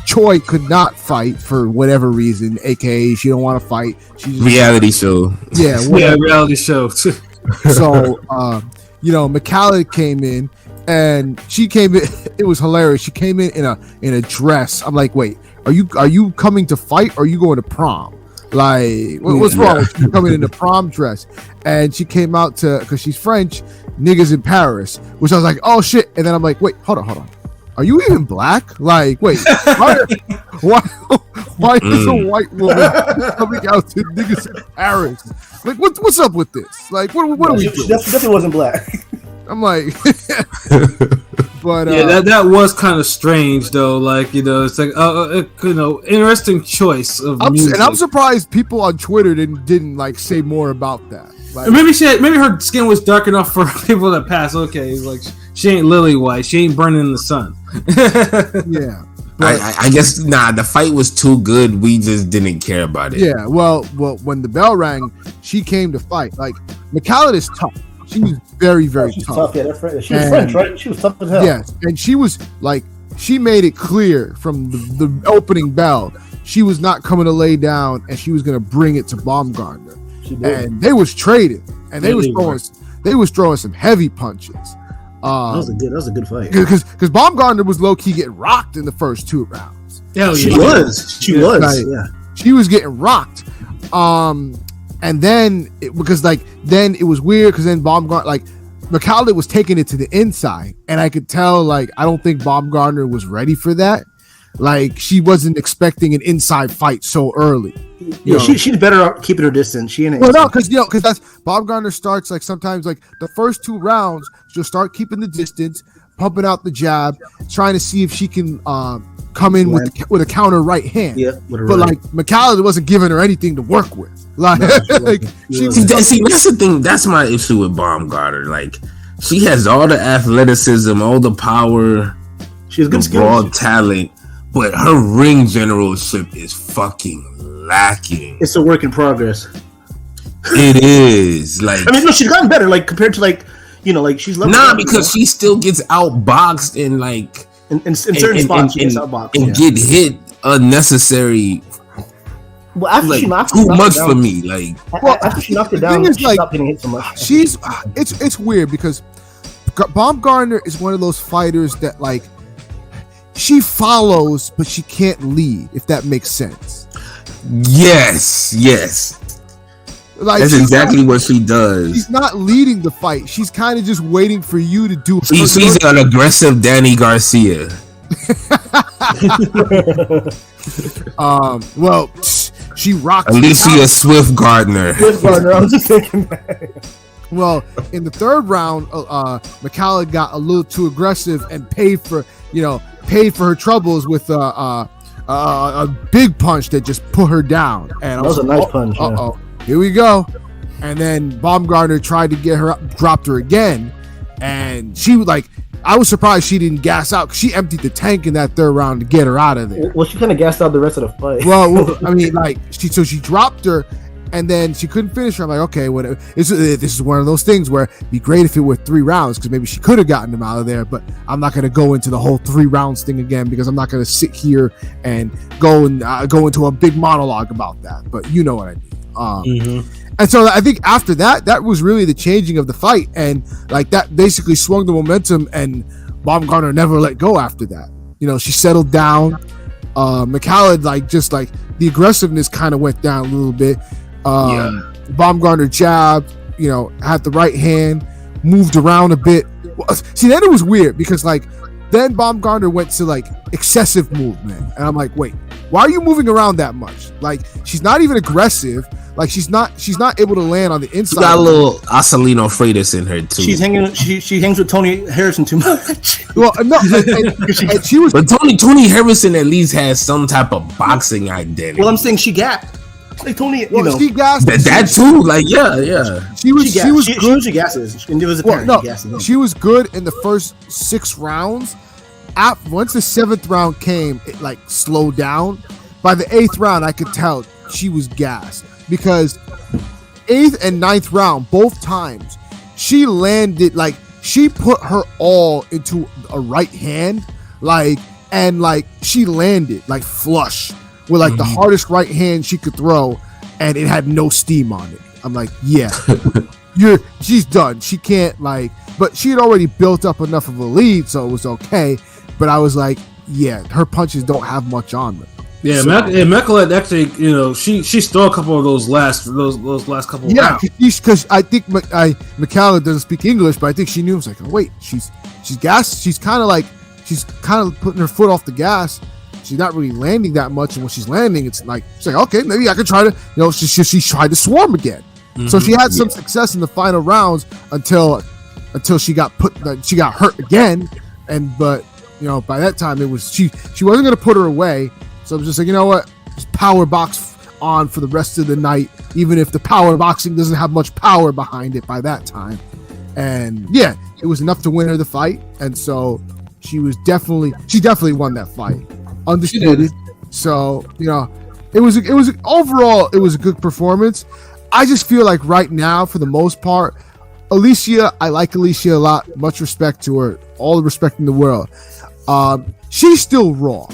Choi could not fight for whatever reason, aka she don't want to fight. She's
reality show.
Yeah,
reality show.
So Mekaled came in, and she came in. It was hilarious. She came in a dress. I'm like, wait, are you coming to fight, or are you going to prom? Like, what's wrong with you coming in a prom dress? And she came out because she's French, niggas in Paris, which I was like, oh shit. And then I'm like, wait, hold on. Are you even black? Like, wait, why is a white woman coming out to niggas in Paris? Like, what's up with this? Like, what are we doing?
She definitely wasn't black.
I'm like, but
that was kind of strange though. Like, it's like interesting choice of music.
And I'm surprised people on Twitter didn't like say more about that. Like,
maybe her skin was dark enough for people that pass. Okay, like she ain't lily white. She ain't burning in the sun.
Yeah.
I guess the fight was too good. We just didn't care about it.
Yeah. Well, when the bell rang, she came to fight. Like, Mekaled is tough. She's very, very tough.
Yeah, she was French, right? She was tough as hell.
Yes, and she was like, she made it clear from the opening bell, she was not coming to lay down, and she was going to bring it to Baumgardner. And they was trading, and they was throwing some heavy punches.
That was a good fight.
Because Baumgardner was low key getting rocked in the first 2 rounds.
Hell, she was. She was
getting rocked. And then it was weird because then Mekaled was taking it to the inside, and I could tell, like, I don't think Baumgardner was ready for that. Like, she wasn't expecting an inside fight so early.
She's better keeping her distance. She ain't.
Well, no, because that's Baumgardner starts, like, sometimes, like, the first 2 rounds she'll start keeping the distance, pumping out the jab, trying to see if she can come in with a counter right hand. Yeah, but like, Mekaled wasn't giving her anything to work with. Like,
see, that's the thing. That's my issue with Baumgardner. Like, she has all the athleticism, all the power,
she has good
raw talent, but her ring generalship is fucking lacking.
It's a work in progress.
It is. Like,
I mean, no, she's gotten better. Like, compared to like she's
because she still gets outboxed and like
in certain spots she gets outboxed
and get hit unnecessary.
Well, after she knocked
too much for me. Like,
after she knocked her down, she stopped getting hit so much.
It's weird because Baumgardner is one of those fighters that, like, she follows, but she can't lead. If that makes sense.
Yes. Like, that's exactly what she does.
She's not leading the fight. She's kind of just waiting for you to do.
She's an aggressive Danny Garcia.
Well, she rocked
Alycia Swift-Gardner.
I was just thinking that.
Well, in the 3rd round, Mekaled got a little too aggressive and paid for her troubles with a big punch that just put her down. And
that was a nice punch.
Here we go. And then Baumgardner tried to get her up, dropped her again, and she I was surprised she didn't gas out because she emptied the tank in that 3rd round to get her out of there.
Well, she kind of gassed out the rest of the fight.
Well, I mean, like, she dropped her, and then she couldn't finish her. I'm like, okay, whatever. This is one of those things where it'd be great if it were 3 rounds because maybe she could have gotten him out of there, but I'm not going to go into the whole 3 rounds thing again because I'm not going to sit here and go into a big monologue about that. But you know what I mean. And so I think after that was really the changing of the fight, and like that basically swung the momentum, and Baumgardner never let go after that. You know, she settled down. Mekaled, like, just like the aggressiveness kind of went down a little bit. Baumgardner jabbed, you know, had the right hand, moved around a bit. See, then it was weird because like then Baumgardner went to like excessive movement, and I'm like, wait, why are you moving around that much? Like, she's not even aggressive. Like, she's not able to land on the inside.
She got a little Asalino Freitas in her too.
She's hanging. She hangs with Tony Harrison too much.
Well, no, and she was.
But Tony Harrison at least has some type of boxing identity.
Well, I'm saying she gapped. Like Tony,
she gassed.
That too. Like, yeah.
She was good.
She gasses, and it was apparent.
She was good in the first 6 rounds. Once the 7th round came, it like slowed down. By the 8th round, I could tell she was gassed because 8th and 9th round, both times, she landed like she put her all into a right hand, like, and like she landed like flush with like the hardest right hand she could throw, and it had no steam on it. I'm like, yeah, she's done. She can't like, but she had already built up enough of a lead, so it was okay. But I was like, yeah, her punches don't have much on them.
Yeah, so, Mekaled actually, you know, she stole a couple of those last couple.
Yeah,
rounds.
Because I think Mekaled doesn't speak English, but I think she knew. It was like, oh wait, she's gassed. She's kind of putting her foot off the gas. She's not really landing that much, and when she's landing, it's like okay, maybe I could try to, you know, she tried to swarm again. So she had some success in the final rounds until she got hurt again, but you know, by that time it was she wasn't going to put her away. So I was just like, you know what, just power box on for the rest of the night, even if the power boxing doesn't have much power behind it by that time. And yeah, it was enough to win her the fight, and so she definitely won that fight. Undisputed. So, you know, it was overall it was a good performance. I just feel like right now, for the most part, Alycia, I like Alycia a lot. Much respect to her. All the respect in the world. She's still raw.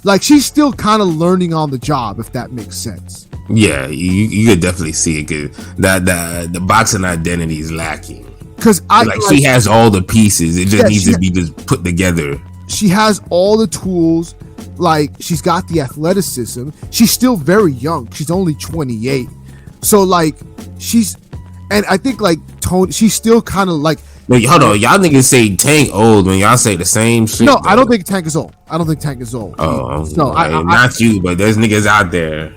Like, she's still kind of learning on the job, if that makes sense.
Yeah, you could definitely see it. That the boxing identity is lacking.
Because
she has all the pieces. It just needs to be just put together.
She has all the tools. Like, she's got the athleticism. She's still very young. She's only 28. So like, and I think like Tony, she's still kind of like.
Wait, hold on, y'all niggas say Tank old when y'all say the same shit.
No, I don't think Tank is old. Oh,
no, not you, but there's niggas out there.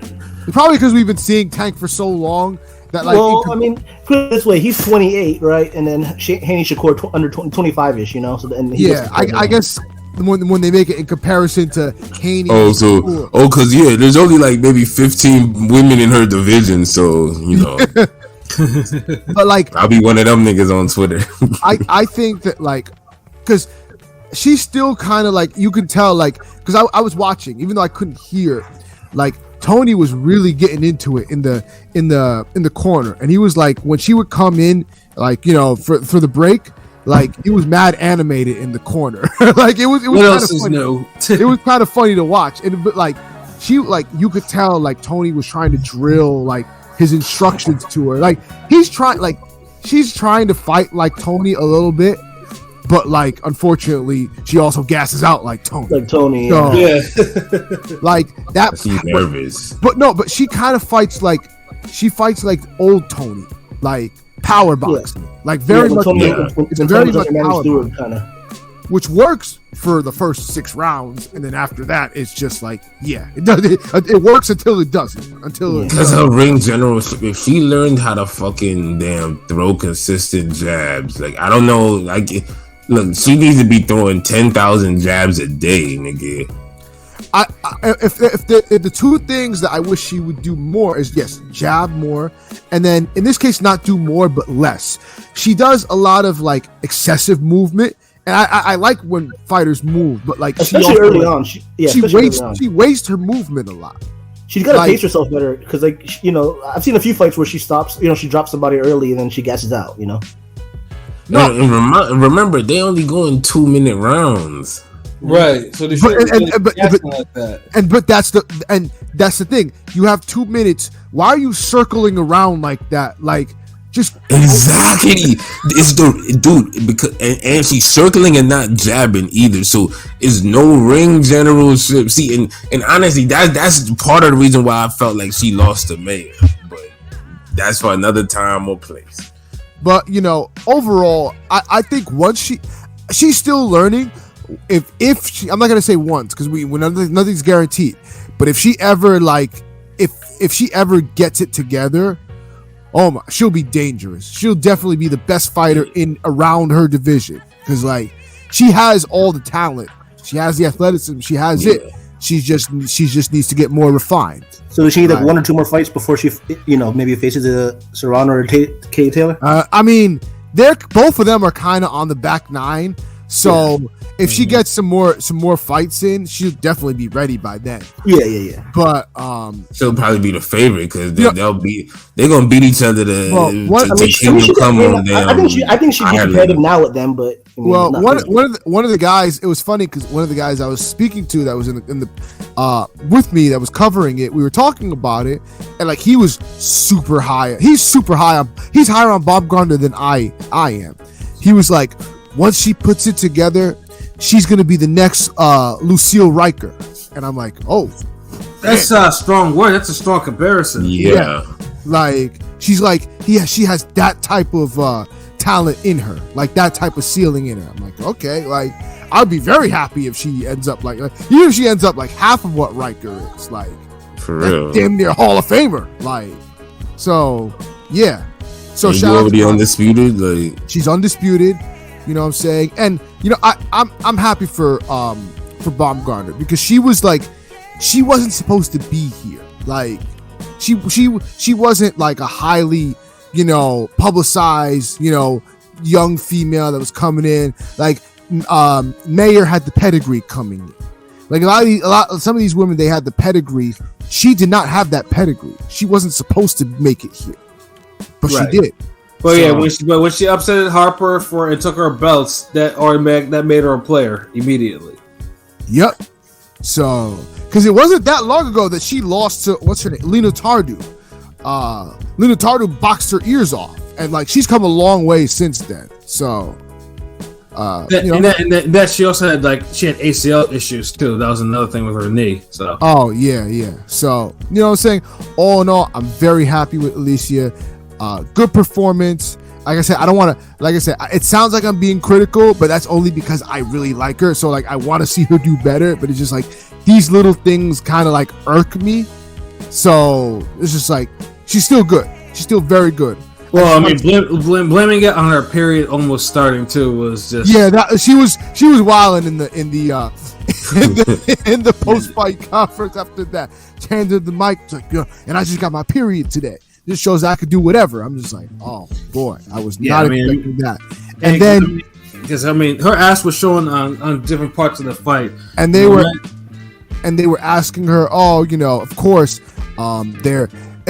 Probably because we've been seeing Tank for so long that like.
Well, I mean, put it this way: he's 28, right? And then Haney Shakur under 25ish, you know. So then
I guess. When they make it in comparison to Haney.
Cause there's only like maybe 15 women in her division, so you know.
But like,
I'll be one of them niggas on Twitter.
I think that like, because she's still kind of like, you can tell like, because I was watching, even though I couldn't hear, like Tony was really getting into it in the corner, and he was like, when she would come in, like, you know, for the break. Like, he was mad animated in the corner. Like, it was
what
kind
else
of
is
funny.
new?
It was kind of funny to watch. And but like, she like, you could tell like Tony was trying to drill like his instructions to her. Like, she's trying to fight like Tony a little bit, but like, unfortunately, she also gasses out like Tony.
Like Tony,
so,
yeah.
Like that.
She's nervous.
But she kind of fights like old Tony, like power boxing, like very much. It's very much power boxing, kinda. Which works for the first 6 rounds, and then after that, it's just like, yeah, it does. It works until it doesn't.
Because her ring general, if she learned how to fucking damn throw consistent jabs, like I don't know, like look, she needs to be throwing 10,000 jabs a day, nigga.
If the 2 things that I wish she would do more is, yes, jab more, and then in this case not do more but less. She does a lot of like excessive movement, and I like when fighters move, but like
especially early on, she
wastes her movement a lot.
She's got to pace herself better because, like, you know, I've seen a few fights where she stops, you know, she drops somebody early and then she gasses out, you know.
No, and remember they only go in 2-minute rounds.
Right. So they like that.
But that's the thing. You have 2 minutes. Why are you circling around like that? Like just
exactly. It's the dude because and she's circling and not jabbing either. So it's no ring generalship. See, and honestly, that's part of the reason why I felt like she lost to Mayer. But that's for another time or place.
But overall, I think once she's still learning. If she, I'm not gonna say once because nothing's guaranteed. But if she ever if she ever gets it together, oh my, she'll be dangerous. She'll definitely be the best fighter in around her division because she has all the talent, she has the athleticism, she has it. She just needs to get more refined.
So does she need 1 or 2 more fights before she maybe faces a Serrano or Kay Taylor?
I mean, both of them are kind of on the back nine. So if she gets some more fights in, she'll definitely be ready by then.
Yeah.
But
she'll probably be the favorite because they're gonna beat each other
I think she'd be competitive now with them. But
one of the guys, it was funny because one of the guys I was speaking to that was in the with me that was covering it, we were talking about it, and he was super high. He's higher on Baumgardner than I am. He was like, once she puts it together, she's going to be the next Lucille Riker. And I'm like, oh.
That's a strong word. That's a strong comparison.
Yeah.
She has that type of talent in her. That type of ceiling in her. I'm like, okay. I'd be very happy if she ends up even if she ends up half of what Riker is.
For real.
Damn near Hall of Famer. So, yeah. So
she's already undisputed.
She's undisputed. You know what I'm saying? And I'm happy for Baumgardner because she wasn't supposed to be here. She wasn't a highly publicized young female that was coming in. Mayer had the pedigree coming in. Some of these women, they had the pedigree. She did not have that pedigree. She wasn't supposed to make it here, but she did.
But when she upset Harper and took her belts, that made her a player immediately.
Yep. So, because it wasn't that long ago that she lost to what's her name, Lena Tardu. Lena Tardu boxed her ears off, and she's come a long way since then. So,
that she also had she had ACL issues too. That was another thing with her knee. So.
Oh yeah. So you know what I'm saying. All in all, I'm very happy with Alycia. Good performance. Like I said, I don't want to. It sounds like I'm being critical, but that's only because I really like her. So I want to see her do better. But it's just these little things kind of irk me. So it's just she's still good. She's still very good.
Well, blaming it on her period almost starting too was just
she was wilding in the in the post fight conference after that. She handed the mic and I just got my period today. This shows I could do whatever. I'm just oh boy, I was not expecting that. And then,
because her ass was showing on different parts of the fight,
and they were asking her, of course,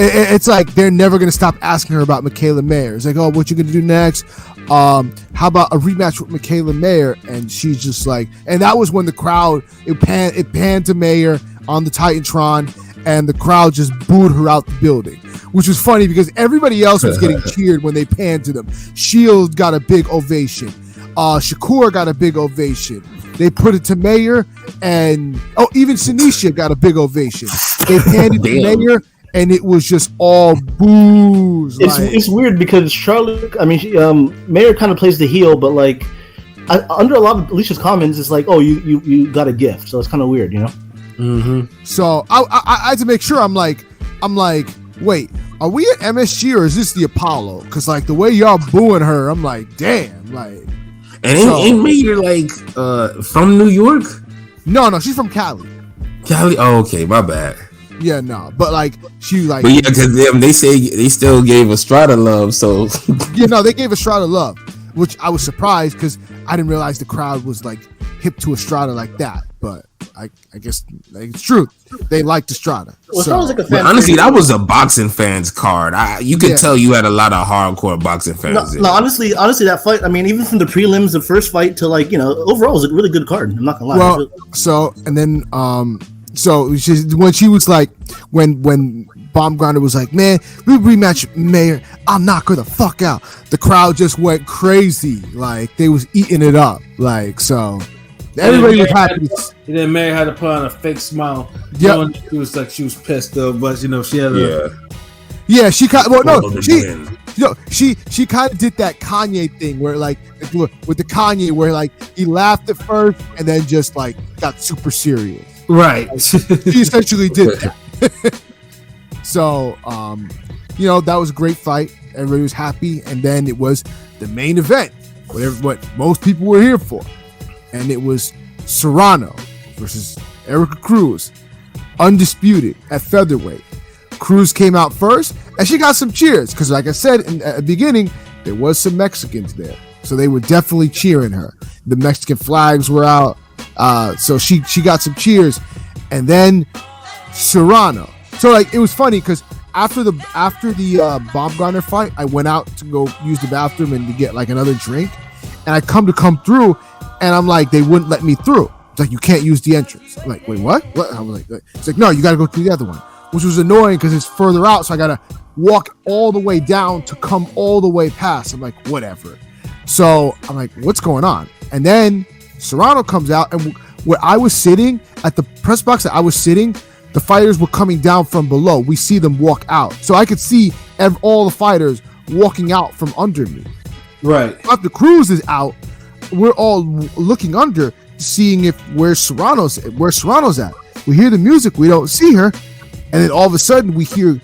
it's they're never gonna stop asking her about Mikaela Mayer. It's what you gonna do next? How about a rematch with Mikaela Mayer? And she's just and that was when the crowd it panned to Mayer on the Titantron, and the crowd just booed her out the building, which was funny because everybody else was getting cheered when they panned to them. Shield got a big ovation. Shakur got a big ovation. They put it to Mayer, and even Sinisha got a big ovation. They panned it to Mayer, and it was just all boos.
It's weird because Charlotte, Mayer kind of plays the heel, but under a lot of Alicia's comments, it's you got a gift, so it's kind of weird,
Mm-hmm. So I had to make sure. I'm like, wait, are we at MSG or is this the Apollo? Because the way y'all booing her, I'm like, damn,
And ain't Mayer from New York?
No, she's from Cali.
Cali? Oh, okay, my bad.
Yeah, no, but she
But yeah, because they say they still gave Estrada love, so.
Yeah, no, they gave Estrada love, which I was surprised because I didn't realize the crowd was hip to Estrada like that. But I guess like, it's true. They liked Estrada.
Well,
So-
like a
But
fan
honestly,
favorite.
that was a boxing fans card. You could
Yeah.
tell you had a lot of hardcore boxing fans.
No, honestly, that fight. I mean, even from the prelims, the first fight to like overall, it was a really good card. I'm not gonna lie.
Well, so and then when she was like when Baumgardner was like, man, we rematch Mayor, I'll knock her the fuck out. The crowd just went crazy, like they was eating it up, like so. Everybody was happy.
And then Mary had to put on a fake smile.
Yep.
Knowing she was like she was pissed though, but she had
Yeah, she kind. Well, no,
Well,
she.
then.
She kind of did that Kanye thing where like with the Kanye where like he laughed at first and then just like got super serious.
right.
She essentially did that. So that was a great fight. Everybody was happy, and then it was the main event, what most people were here for, and it was Serrano versus Erica Cruz, undisputed at featherweight. Cruz came out first, and she got some cheers because, like I said at the beginning, there was some Mexicans there, so they were definitely cheering her. The Mexican flags were out, so she got some cheers, and then Serrano. So like it was funny because after the Baumgardner fight, I went out to go use the bathroom and to get like another drink, and I come through, and I'm like, they wouldn't let me through. It's like, you can't use the entrance. I'm like, wait, what? I was like, it's like, no, you got to go through the other one, which was annoying because it's further out, so I got to walk all the way down to come all the way past. I'm like, whatever. So I'm like, what's going on? And then Serrano comes out, and where I was sitting at the press box that I was sitting, the fighters were coming down from below. We see them walk out, so I could see all the fighters walking out from under me.
Right.
After Cruz is out, we're all looking under, seeing where Serrano's at. We hear the music, we don't see her, and then all of a sudden we hear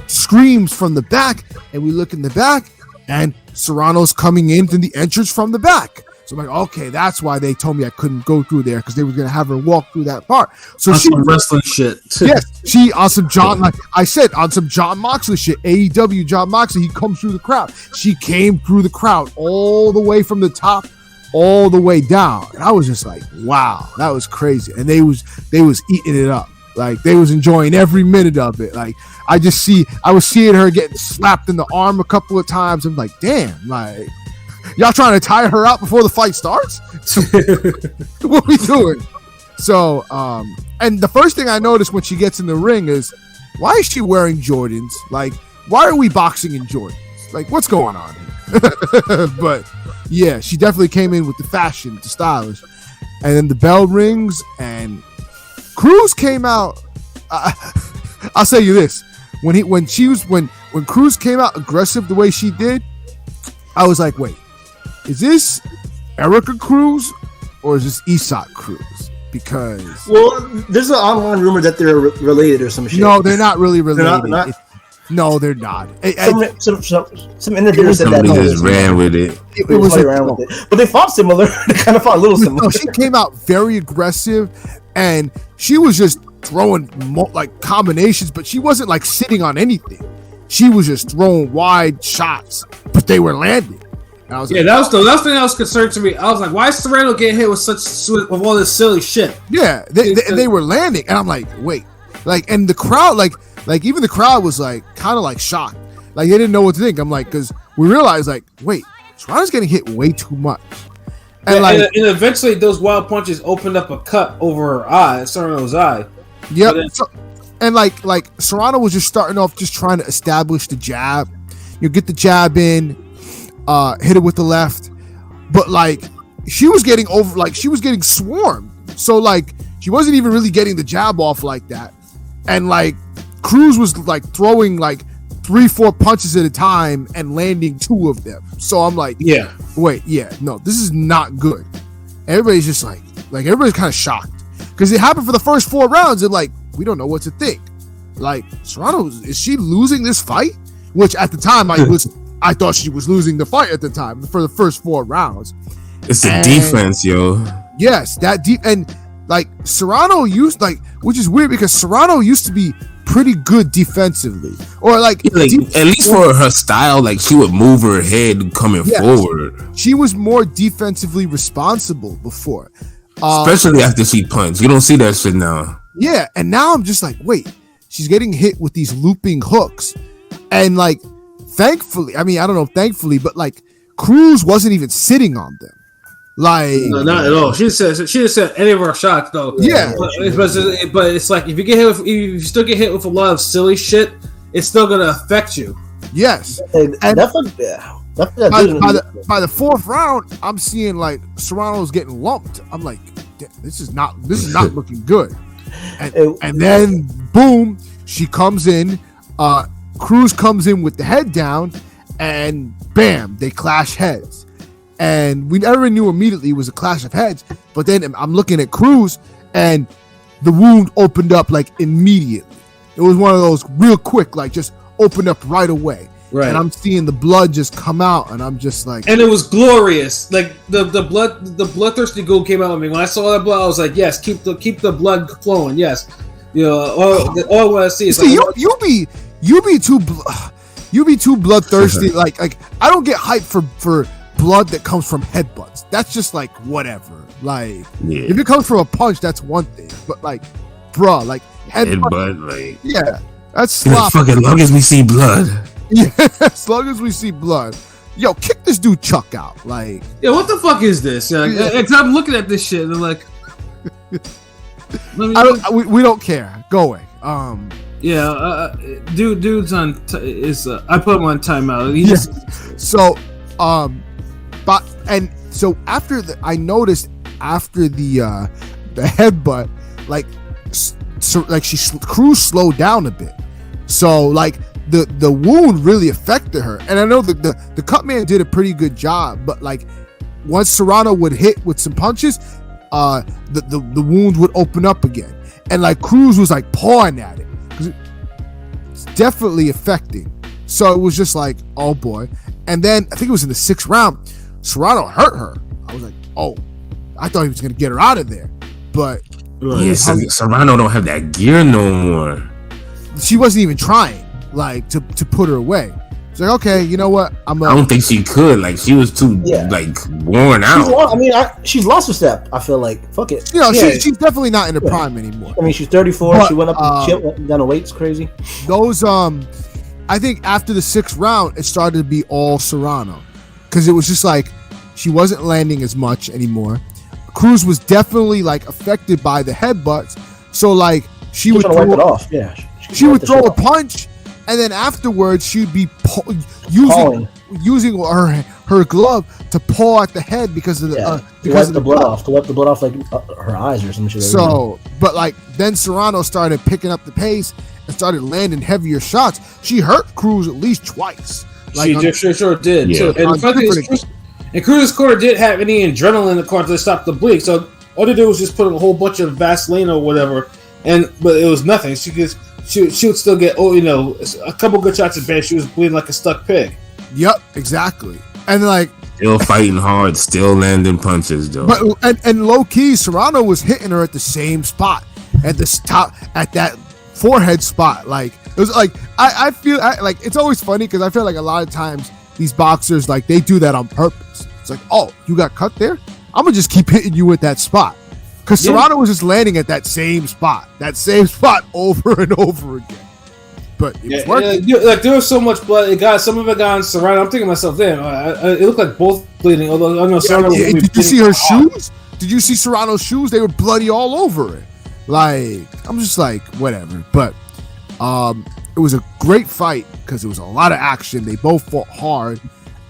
screams from the back, and we look in the back, and Serrano's coming into the entrance from the back. So I'm like, okay, that's why they told me I couldn't go through there, because they were gonna have her walk through that part. So
That's some wrestling shit.
yes, she on some John, like I said, on some John Moxley shit, AEW John Moxley, he comes through the crowd. She came through the crowd all the way from the top, all the way down, and I was just like, wow, that was crazy. And they was eating it up, like they was enjoying every minute of it. Like I was seeing her getting slapped in the arm a couple of times. I'm like, damn, like y'all trying to tire her out before the fight starts? What we doing? So, and the first thing I noticed when she gets in the ring is, why is she wearing Jordans? Like, why are we boxing in Jordans? Like, what's going on here? But yeah, she definitely came in with the fashion, the stylish. And then the bell rings, and Cruz came out. I'll say you this: when Cruz came out aggressive the way she did, I was like, wait, is this Erica Cruz or is this Isak Cruz? Because
there's an online rumor that they're related or some shit.
no, they're not really related.
They're not?
No, they're not.
Some interviewer said that.
Somebody
No,
just ran with it.
It was
somebody ran with it. But they fought similar. They kind of fought a little similar.
No, she came out very aggressive, and she was just throwing like combinations, but she wasn't like sitting on anything. She was just throwing wide shots, but they were landing. And I was like,
that was the last thing that was concerned to me. I was like, why is Serrano getting hit with with all this silly shit?
yeah, they were landing, and I'm like, wait, like, and the crowd, like even the crowd was like kind of like shocked, like they didn't know what to think. I'm like, because we realized, like, wait, Serrano's getting hit way too much, and
and eventually those wild punches opened up a cut over her eye, Serrano's eye.
Yep.
Then,
And like Serrano was just starting off, just trying to establish the jab. You get the jab in, hit it with the left, but like she was getting swarmed. So like she wasn't even really getting the jab off like that. And like Cruz was like throwing like 3-4 punches at a time and landing 2 of them. So I'm like,
yeah,
wait, yeah, no, this is not good. Everybody's just like everybody's kind of shocked because it happened for the first 4 rounds, and like we don't know what to think. Like, Serrano, is she losing this fight? Which at the time I thought she was losing the fight at the time for the first 4 rounds.
It's the defense, yo.
Yes, that deep, and like Serrano used, like, which is weird because Serrano used to be pretty good defensively, or like
at least for her style, like she would move her head coming forward.
She was more defensively responsible before.
Especially after she punched. You don't see that shit now.
Yeah, and now I'm just like, wait, she's getting hit with these looping hooks. And like, thankfully, I don't know, but like, Cruz wasn't even sitting on them. Like,
no, not at all. She didn't set any of her shots though.
Yeah,
but it's like if you still get hit with a lot of silly shit, it's still gonna affect you.
Yes,
and
by the fourth round, I'm seeing like Serrano's getting lumped. I'm like, this is not looking good. And then boom, she comes in. Cruz comes in with the head down, and bam, they clash heads. And we never knew immediately it was a clash of heads. But then I'm looking at Cruz, and the wound opened up like immediately. It was one of those real quick, like just opened up right away. Right. And I'm seeing the blood just come out, and I'm just like,
and it was glorious. Like the bloodthirsty ghoul came out of me when I saw that blood. I was like, yes, keep the blood flowing. Yes, all I want to see is
you be too bloodthirsty. like I don't get hyped for blood that comes from headbutts. That's just like whatever. Like if it comes from a punch, that's one thing. But like, bruh, like headbutt, like that's sloppy.
Fucking long as we see blood.
Yeah, as long as we see blood. Yo, kick this dude Chuck out. Like,
yeah, what the fuck is this? I'm looking at this shit and I'm like,
we don't care. Go away.
Dude's on. I put him on timeout.
So after I noticed after the headbutt, Cruz slowed down a bit. So like the wound really affected her, and I know the cut man did a pretty good job. But like once Serrano would hit with some punches, the wound would open up again, and like Cruz was like pawing at it. It's definitely affecting. So it was just like, oh boy. And then I think it was in the 6th round, Serrano hurt her. I was like, oh, I thought he was gonna get her out of there, but
Serrano don't have that gear no more.
She wasn't even trying, like to put her away. It's like, okay, you know what?
I don't think she could. Like she was too like worn out.
She's lost a step. I feel like fuck it.
She's definitely not in her prime anymore.
I mean, she's 34. But, she went up and went down a weight. It's crazy.
Those I think after the 6th round, it started to be all Serrano, because it was just like she wasn't landing as much anymore. Cruz was definitely like affected by the headbutts, so like she would
wipe it off. Yeah,
she would throw a punch, and then afterwards she'd be using her glove to paw at the head because of the
blood off, to wipe the blood off like her eyes or some shit.
So, but like then Serrano started picking up the pace and started landing heavier shots. She hurt Cruz at least twice.
Like, she sure did. Yeah. Too. And Cruz's corner didn't have any adrenaline in the corner to stop the bleed. So all they did was just put a whole bunch of Vaseline or whatever, but it was nothing. She would still get a couple good shots at bed. She was bleeding like a stuck pig.
Yep, exactly. And like
still fighting hard, still landing punches though.
But and low key, Serrano was hitting her at the same spot, at the top, at that forehead spot. Like it was like I feel like it's always funny because I feel like a lot of times these boxers like they do that on purpose. It's like, oh, you got cut there? I'm gonna just keep hitting you at that spot, because Serrano was just landing at that same spot over and over again. But it was working.
Like there was so much blood. Some of it got on Serrano. I'm thinking to myself, damn, it looked like both bleeding. Although I know Serrano.
Did you see her shoes? Did you see Serrano's shoes? They were bloody all over it. Like I'm just like whatever. But it was a great fight because there was a lot of action. They both fought hard,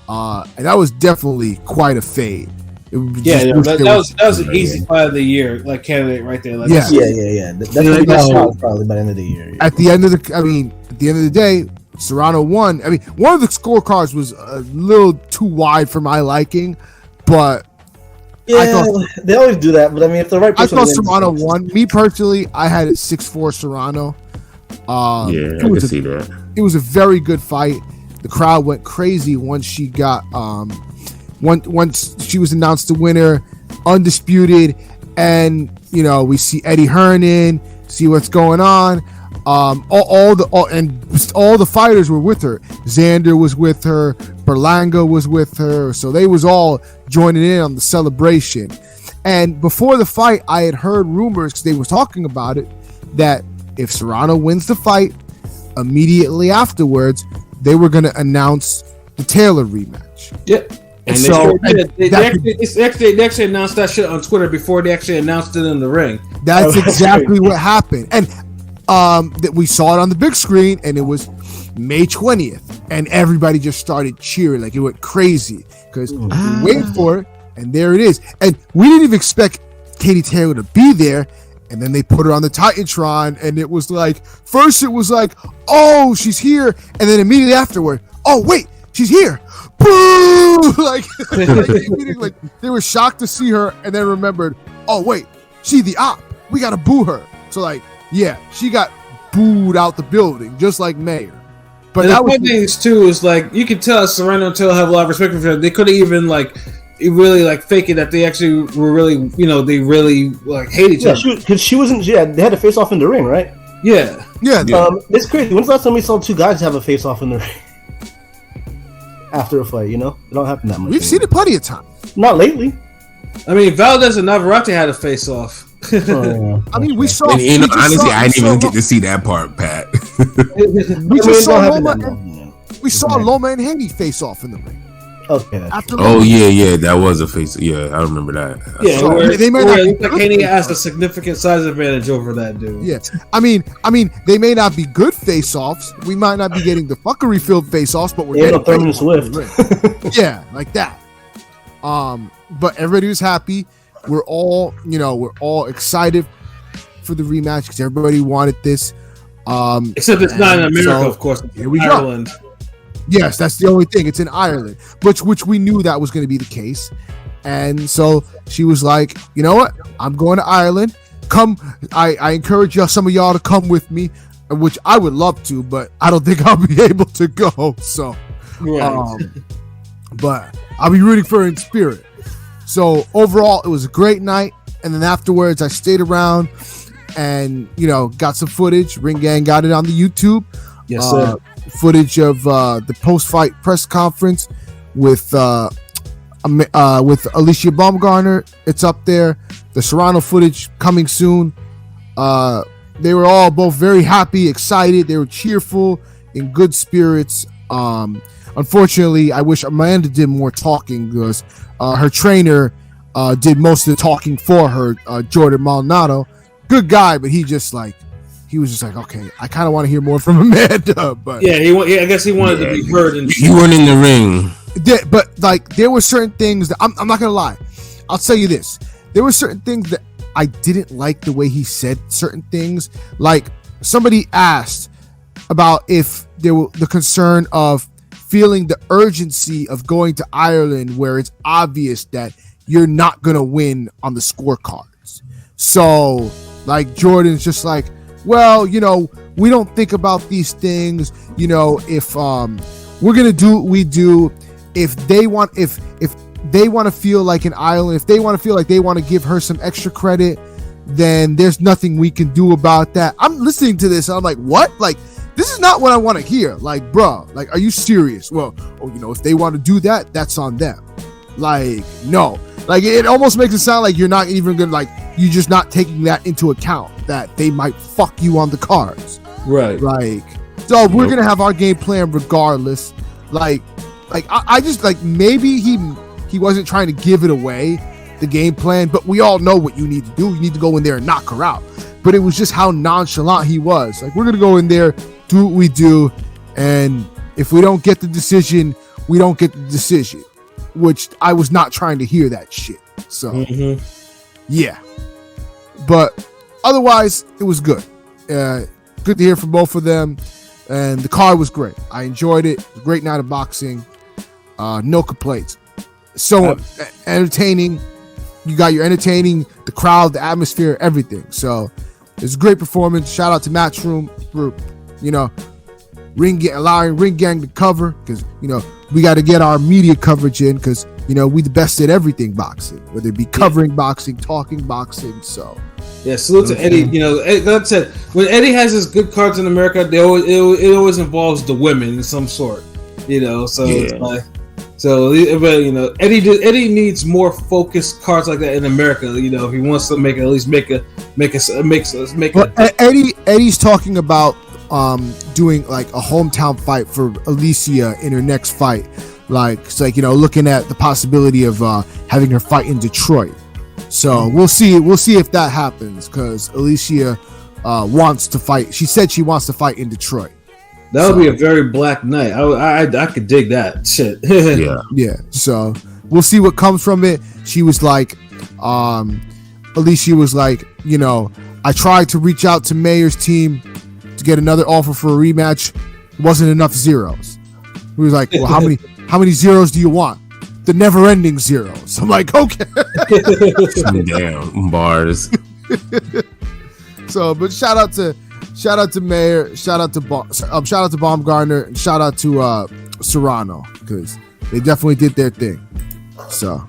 and that was definitely quite a fade.
That was an easy fight of the year, like candidate right there. Like,
yeah. That's the best shot probably by the end of the year.
At the end of the day, Serrano won. I mean, one of the scorecards was a little too wide for my liking, but
they always do that. But I mean, if the right person,
I thought Serrano won. Me personally, I had it 6-4 Serrano.
I can see that. It
was a very good fight. The crowd went crazy once she got once she was announced the winner, undisputed, and we see Eddie Hearn in, see what's going on. All the fighters were with her. Xander was with her. Berlanga was with her. So they was all joining in on the celebration. And before the fight, I had heard rumors, because they were talking about it, that if Serrano wins the fight, immediately afterwards, they were going to announce the Taylor rematch.
Yep. And
So,
they actually announced that shit on Twitter before they actually announced it in the ring.
That's exactly what happened. And that we saw it on the big screen, and it was May 20th, and everybody just started cheering. Like, it went crazy because we waited for it, and there it is. And we didn't even expect Katie Taylor to be there. And then they put her on the Titantron, and it was like, first it was like, oh, she's here. And then immediately afterward, oh, wait, she's here. Boo! Like, they were shocked to see her, and then remembered, oh, wait, she the op. We got to boo her. So, like, yeah, she got booed out the building, just like Mayor. But
and
that
the
was
one thing is, too, is like, you can tell Serrano and Taylor have a lot of respect for her. They could have even, like, really like fake it that they actually were really, they really like hate each other.
Because she wasn't. Yeah, they had a face off in the ring, right?
Yeah.
It's crazy. When's the last time we saw two guys have a face off in the ring after a fight? It don't happen that much.
We've seen it plenty of times.
Not lately.
I mean, Valdez and Navarrete had a face off.
I mean, we saw.
And, honestly, I didn't even get to see that part, Pat.
We saw Loma and Haney face off in the ring.
Okay.
Yeah, that was a face. Yeah, I remember that.
Yeah, they may not. Like Haney has a significant size advantage over that dude.
Yeah, I mean, they may not be good face-offs. We might not be getting the fuckery filled face-offs, but we're getting
Thurman Swift.
Yeah, like that. But everybody was happy. We're all excited for the rematch because everybody wanted this.
Except it's not in America, of course.
Here we
Ireland.
go. Yes, that's the only thing. It's in Ireland, which we knew that was going to be the case. And so she was like, you know what? I'm going to Ireland. Come. I encourage some of y'all to come with me, which I would love to, but I don't think I'll be able to go. So, but I'll be rooting for her in spirit. So overall, it was a great night. And then afterwards, I stayed around and, got some footage. Ring Gang got it on the YouTube.
Yes, sir.
Footage of the post-fight press conference with Alycia Baumgardner. It's up there. The Serrano footage coming soon. They were all both very happy, excited. They were cheerful, in good spirits. Unfortunately, I wish Amanda did more talking because her trainer did most of the talking for her, Jordan Maldonado. Good guy, but he was just like, okay, I kind of want to hear more from Amanda. But
yeah, I guess he wanted to be heard. And
you weren't in the ring.
But like, there were certain things that I'm not gonna lie. I'll tell you this: there were certain things that I didn't like the way he said certain things. Like, somebody asked about if there were the concern of feeling the urgency of going to Ireland, where it's obvious that you're not gonna win on the scorecards. So, like, Jordan's just like, well, we don't think about these things. If we're gonna do what we do, if they want to feel like in Ireland, if they want to feel like they want to give her some extra credit, then there's nothing we can do about that. I'm listening to this and I'm like, what? Like, this is not what I want to hear. Like, bro, like, are you serious? Well, if they want to do that, that's on them. Like, no. Like, it almost makes it sound like you're not even gonna, like, you're just not taking that into account, that they might fuck you on the cards.
Right.
Like, so we're gonna have our game plan regardless. Like I just, like, maybe he wasn't trying to give it away, the game plan, but we all know what you need to do. You need to go in there and knock her out. But it was just how nonchalant he was. Like, we're gonna go in there, do what we do, and if we don't get the decision, we don't get the decision. Which I was not trying to hear that shit. So, yeah. But otherwise, it was good. Good to hear from both of them. And the card was great. I enjoyed it. It was a great night of boxing. No complaints. So entertaining. You got your entertaining, the crowd, the atmosphere, everything. So, it's a great performance. Shout out to Matchroom for, allowing Ring Gang to cover, because we got to get our media coverage in, because we the best at everything boxing, whether it be covering boxing, talking boxing. So
yeah, salute to Eddie. Like I said, when Eddie has his good cards in America, it always involves the women in some sort. So it's like, So, but you know, Eddie needs more focused cards like that in America. You know, if he wants to make
Eddie's talking about doing like a hometown fight for Alycia in her next fight. Like it's like, you know, looking at the possibility of having her fight in Detroit. So we'll see if that happens, because Alycia wants to fight. She said she wants to fight in Detroit.
That would be a very black night. I could dig that shit.
Yeah. So we'll see what comes from it. She was like, Alycia was like, you know, I tried to reach out to Mayor's team to get another offer for a rematch. It wasn't enough zeros. He was like, well, how many zeros do you want? The never-ending zeros. I'm like, okay.
Damn bars.
So, but shout out to Mayor, shout out to Baumgardner, and shout out to Serrano, because they definitely did their thing. So,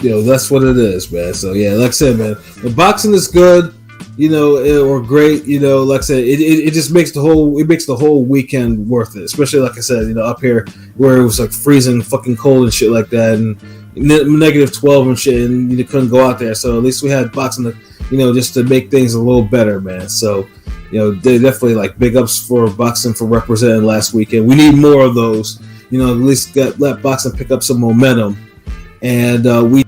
that's what it is, man. So yeah, like I said, man, the boxing is good, you know, or great, you know. Like I said, it just makes the whole weekend worth it. Especially like I said, you know, up here where it was like freezing fucking cold and shit like that, and negative 12 and shit, and you couldn't go out there. So at least we had boxing to, you know, just to make things a little better, man. So, you know, they definitely like big ups for boxing for representing last weekend. We need more of those, you know, at least let boxing pick up some momentum. And we